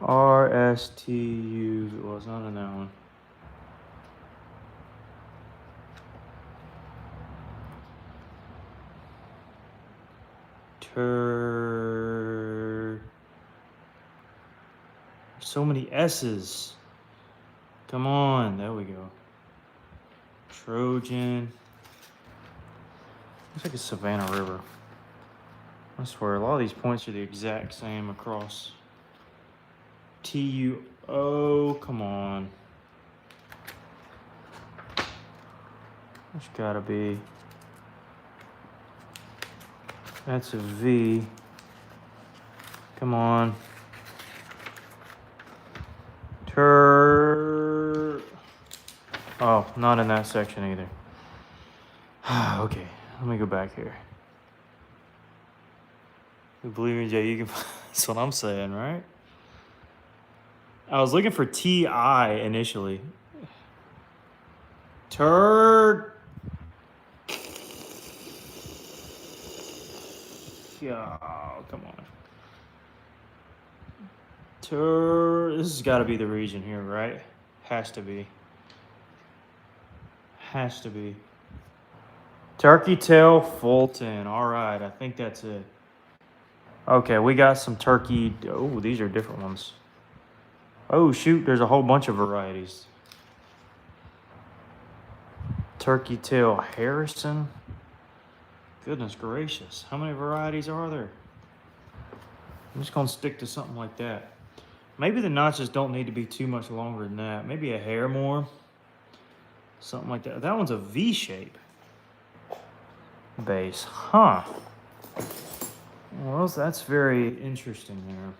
RSTU, well, it's not in that one. So many S's. Come on, there we go. Trojan. Looks like a Savannah River. I swear, a lot of these points are the exact same across. TUO, come on. There's gotta be. That's a V. Come on. Oh, not in that section either. Okay, let me go back here. You believe me, Jay? You can. That's what I'm saying, right? I was looking for TI initially. Turd. Oh, come on. This has got to be the region here, right? Has to be. Has to be. Turkey tail Fulton. All right, I think that's it. Okay, we got some turkey. Oh, these are different ones. Oh, shoot, there's a whole bunch of varieties. Turkey tail Harrison. Goodness gracious, how many varieties are there? I'm just gonna stick to something like that. Maybe the notches don't need to be too much longer than that. Maybe a hair more. Something like that. That one's a V shape base, huh? Well, that's very interesting there.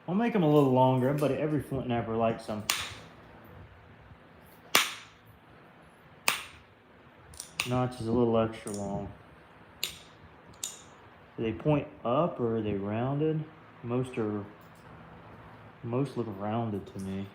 I'll make them a little longer, but every flint knapper likes them. Notch is a little extra long. Do they point up or are they rounded? Most look rounded to me.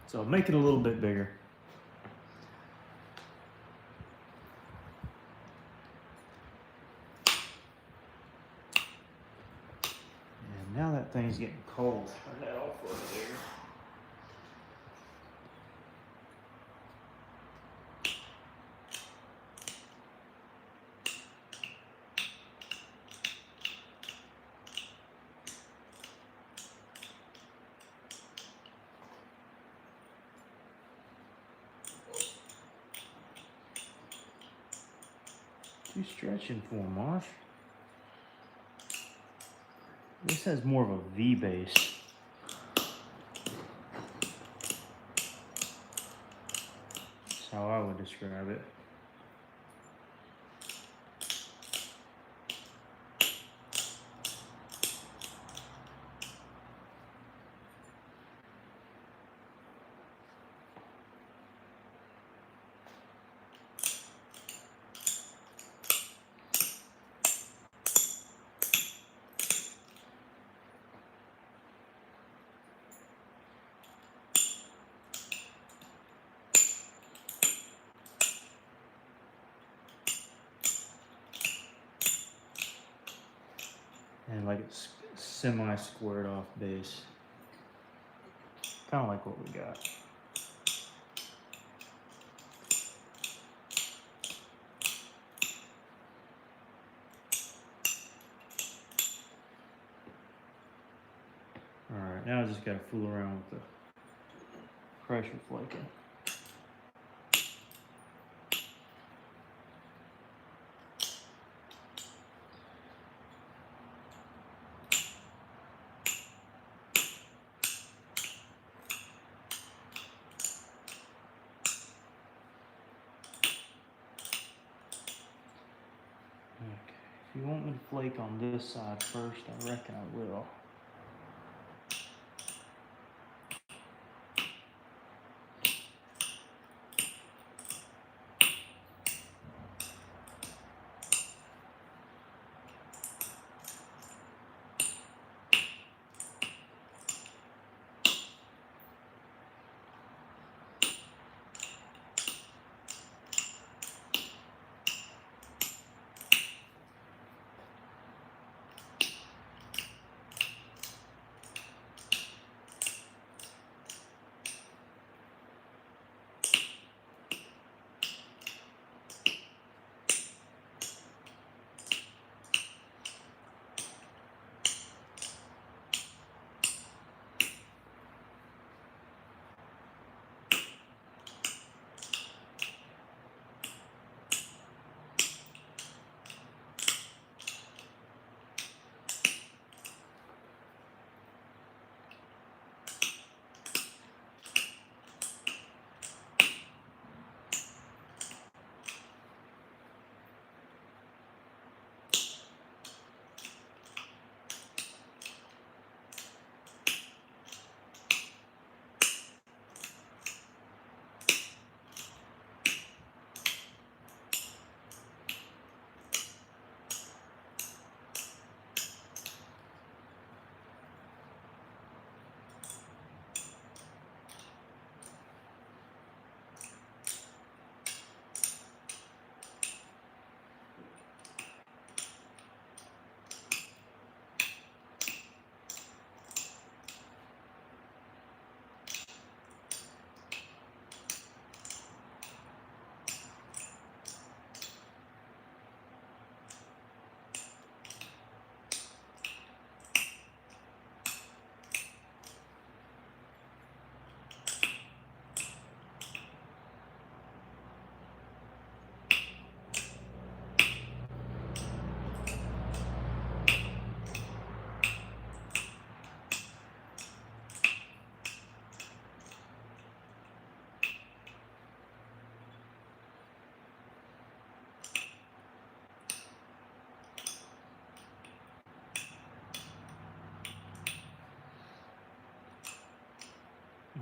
So make it a little bit bigger. And now that thing's getting cold. Turn that off over there. Too stretching for Mosh. This has more of a V base. That's how I would describe it. And like it's semi-squared off base. Kind of like what we got. All right, now I just gotta fool around with the pressure flaking. Okay, if you want me to flake on this side first, I reckon I will.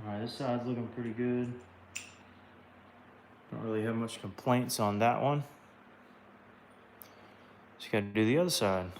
All right, this side's looking pretty good. Don't really have much complaints on that one. Just gotta do the other side.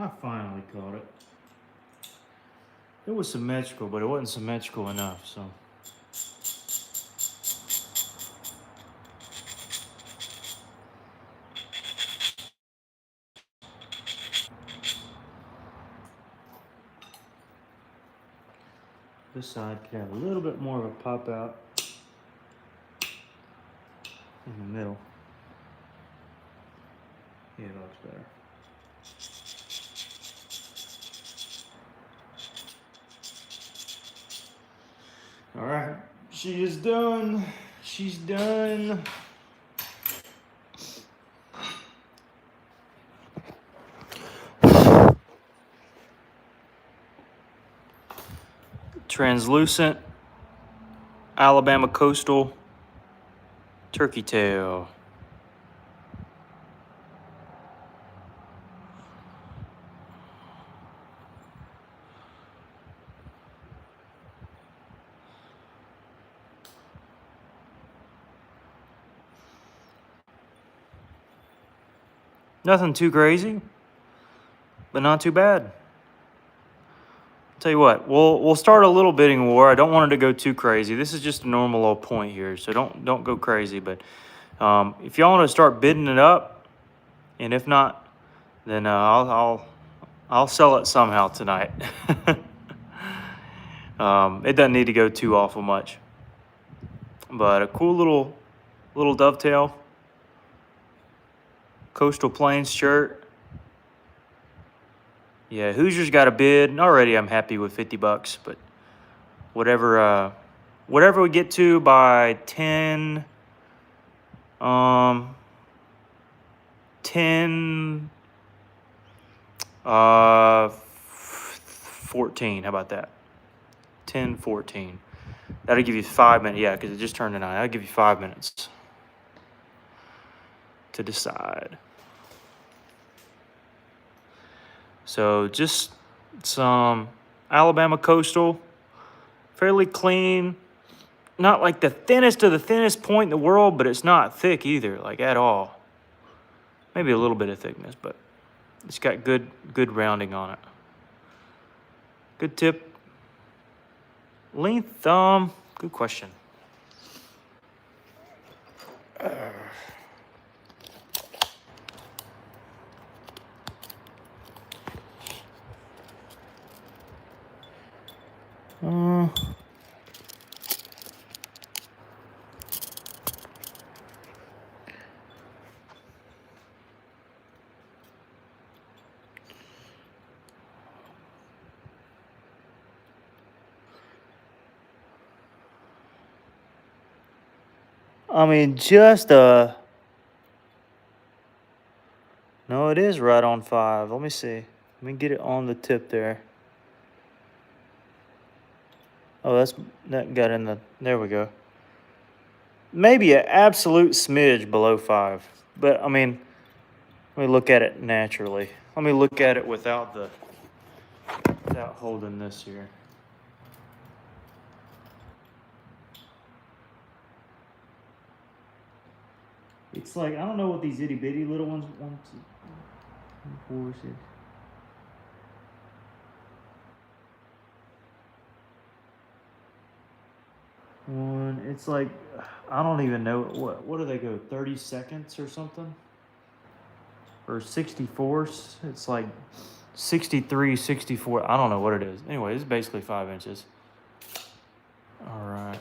I finally caught it. It was symmetrical, but it wasn't symmetrical enough, so. This side could have a little bit more of a pop out in the middle. Yeah, it looks better. All right, she is done. She's done. Translucent Alabama coastal turkey tail. Nothing too crazy, but not too bad. Tell you what, we'll start a little bidding war. I don't want it to go too crazy. This is just a normal little point here, so don't go crazy. But if y'all want to start bidding it up, and if not, then I'll sell it somehow tonight. It doesn't need to go too awful much, but a cool little dovetail, Coastal Plains shirt. Yeah, Hoosiers got a bid. Already I'm happy with 50 bucks, but whatever we get to by 10 14. How about that? 10-14. That'll give you 5 minutes. Yeah, because it just turned to 9. That'll give you 5 minutes to decide. So just some Alabama coastal, fairly clean. Not like the thinnest of the thinnest point in the world, but it's not thick either, like at all. Maybe a little bit of thickness, but it's got good rounding on it. Good tip. Length, good question. I mean, no, it is right on 5. Let me see. Let me get it on the tip there. Oh, that got in the, there we go. Maybe an absolute smidge below 5. But, I mean, let me look at it naturally. Let me look at it without holding this here. It's like, I don't know what these itty bitty little ones, 1, 2, 4, 6. One, it's like, I don't even know, what do they go, 30 seconds or something? Or 64, it's like 63, 64, I don't know what it is. Anyway, it's basically 5 inches. All right.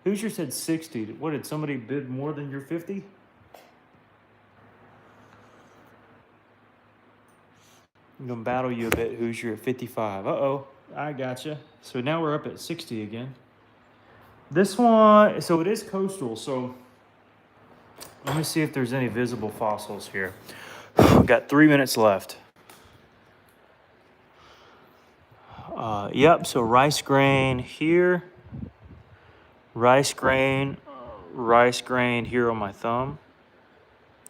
Hoosier said 60. What, did somebody bid more than your 50? I'm gonna battle you a bit, Hoosier, at 55. Uh-oh, I gotcha. So now we're up at 60 again. This one, so it is coastal, so let me see if there's any visible fossils here. We've got 3 minutes left. Yep, so rice grain here. Rice grain here on my thumb.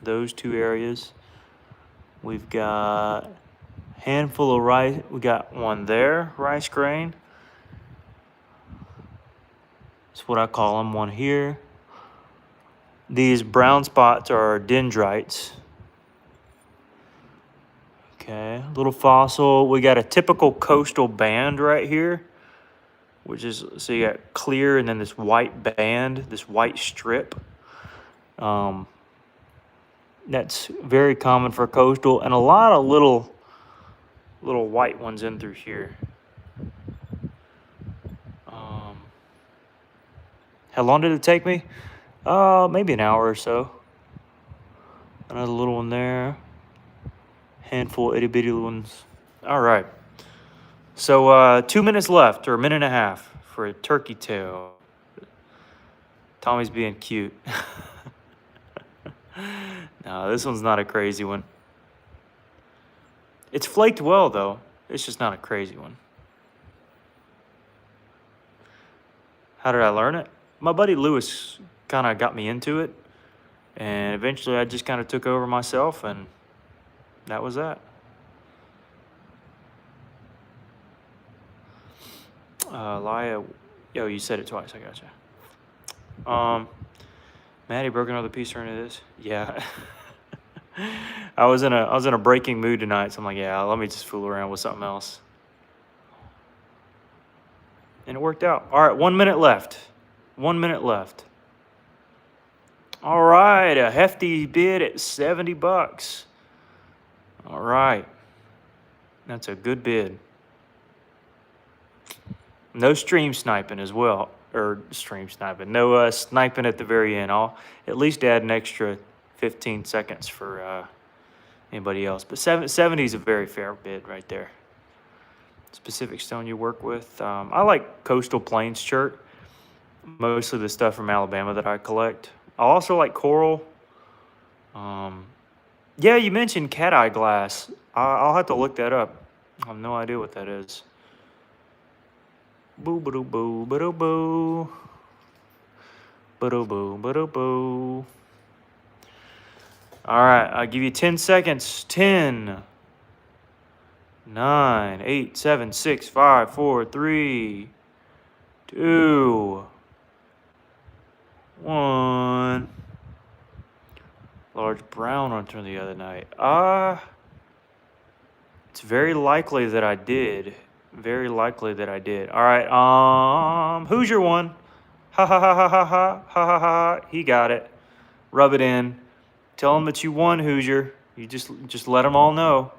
Those 2 areas. We've got handful of rice. We got one there, rice grain. That's what I call them, one here. These brown spots are dendrites. Okay, little fossil. We got a typical coastal band right here, which is, so you got clear and then this white band, this white strip. That's very common for coastal, and a lot of little white ones in through here. How long did it take me? Maybe an hour or so. Another little one there. Handful of itty bitty ones. All right. So 2 minutes left, or a minute and a half for a turkey tail. Tommy's being cute. No, this one's not a crazy one. It's flaked well, though. It's just not a crazy one. How did I learn it? My buddy Lewis kind of got me into it. And eventually I just kind of took over myself, and that was that. Laya, yo, you said it twice. I gotcha. Maddie broke another piece or into this. Yeah. I was in a breaking mood tonight, so I'm like, yeah, let me just fool around with something else. And it worked out. All right, 1 minute left. 1 minute left. All right, a hefty bid at $70. All right. That's a good bid. No stream sniping as well. Or stream sniping. No sniping at the very end. I'll at least add an extra 15 seconds for anybody else. But 70 is a very fair bid right there. Specific stone you work with. I like Coastal Plains chert. Mostly the stuff from Alabama that I collect. I also like coral. Yeah, you mentioned cat eye glass. I'll have to look that up. I have no idea what that is. Boo ba doo boo ba doo boo. Ba doo boo ba doo boo. All right, I'll give you 10 seconds. 10, 9, 8, 7, 6, 5, 4, 3, 2, 1. Large brown hunter the other night. It's very likely that I did. Very likely that I did. All right, Hoosier won. Ha ha ha ha ha ha ha ha ha. He got it. Rub it in. Tell him that you won, Hoosier. You just let them all know.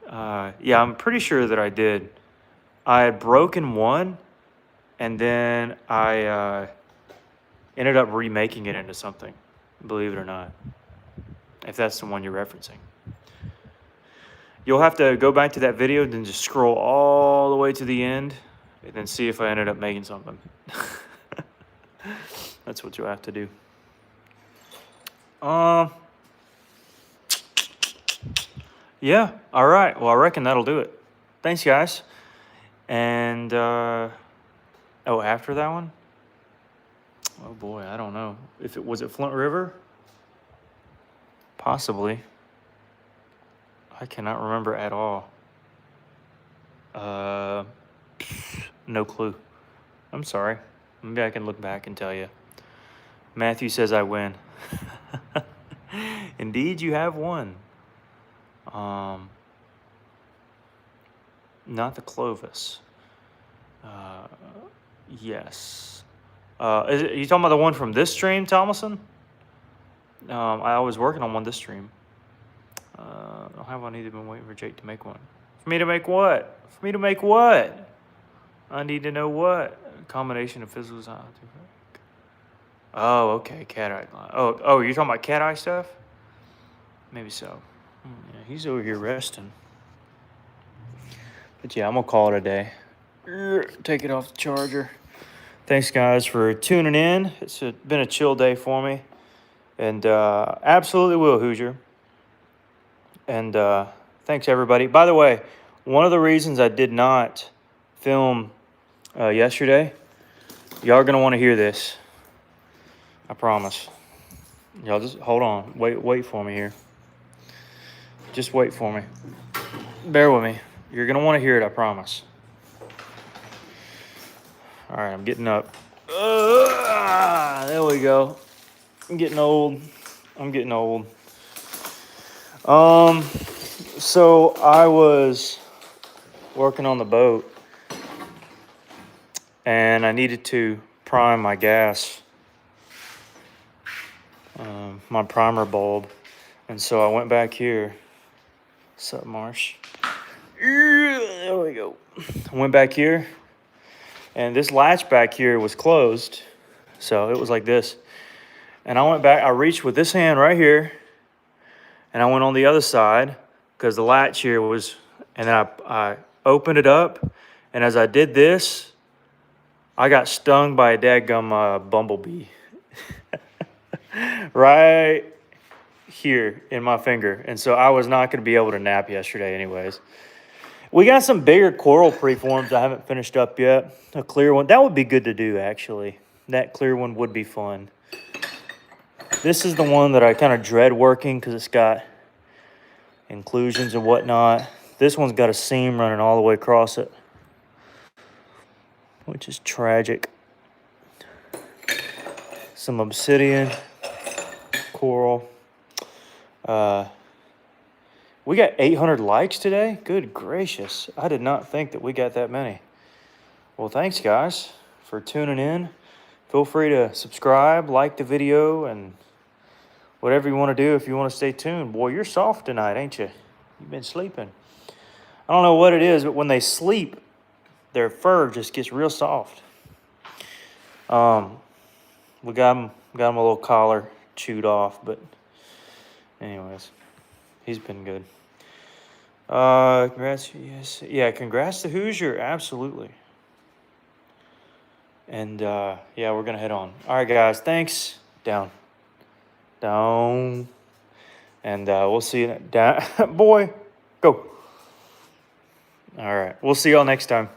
Yeah, I'm pretty sure that I did. I had broken one, and then I ended up remaking it into something, believe it or not, if that's the one you're referencing. You'll have to go back to that video and then just scroll all the way to the end and then see if I ended up making something. That's what you'll have to do. Yeah, all right. Well, I reckon that'll do it. Thanks, guys. And, after that one? Oh, boy, I don't know. Was it Flint River? Possibly. I cannot remember at all. No clue. I'm sorry. Maybe I can look back and tell you. Matthew says I win. Indeed, you have won. Not the Clovis. Yes. Are you talking about the one from this stream, Thomason? I was working on one this stream. How have I need to been waiting for Jake to make one? For me to make what? For me to make what? I need to know what? A combination of physicals. Oh, okay, cat eye. Oh, you're talking about cat eye stuff? Maybe so. Yeah, he's over here resting. But yeah, I'm gonna call it a day. Take it off the charger. Thanks, guys, for tuning in. It's been a chill day for me. And absolutely will, Hoosier. And thanks, everybody. By the way, one of the reasons I did not film yesterday, y'all are going to want to hear this. I promise. Y'all just hold on. Wait for me here. Just wait for me. Bear with me. You're going to want to hear it, I promise. All right, I'm getting up. There we go. I'm getting old. So I was working on the boat and I needed to prime my gas, my primer bulb. And so I went back here. What's up, Marsh? There we go. I went back here and this latch back here was closed. So it was like this. And I went back, I reached with this hand right here and I went on the other side because the latch here was, and then I opened it up. And as I did this, I got stung by a dadgum bumblebee right here in my finger. And so I was not going to be able to nap yesterday anyways. We got some bigger coral preforms I haven't finished up yet. A clear one. That would be good to do, actually. That clear one would be fun. This is the one that I kind of dread working because it's got inclusions and whatnot. This one's got a seam running all the way across it, which is tragic. Some obsidian, coral. We got 800 likes today. Good gracious. I did not think that we got that many. Well, thanks guys for tuning in. Feel free to subscribe, like the video, and whatever you want to do if you want to stay tuned. Boy, you're soft tonight, ain't you? You've been sleeping. I don't know what it is, but when they sleep, their fur just gets real soft. We got him a little collar chewed off, but anyways, he's been good. Congrats, yes, yeah, congrats to Hoosier, absolutely. And yeah, we're gonna head on. All right, guys, thanks. Down, and we'll see you down. Boy, go. All right, we'll see y'all next time.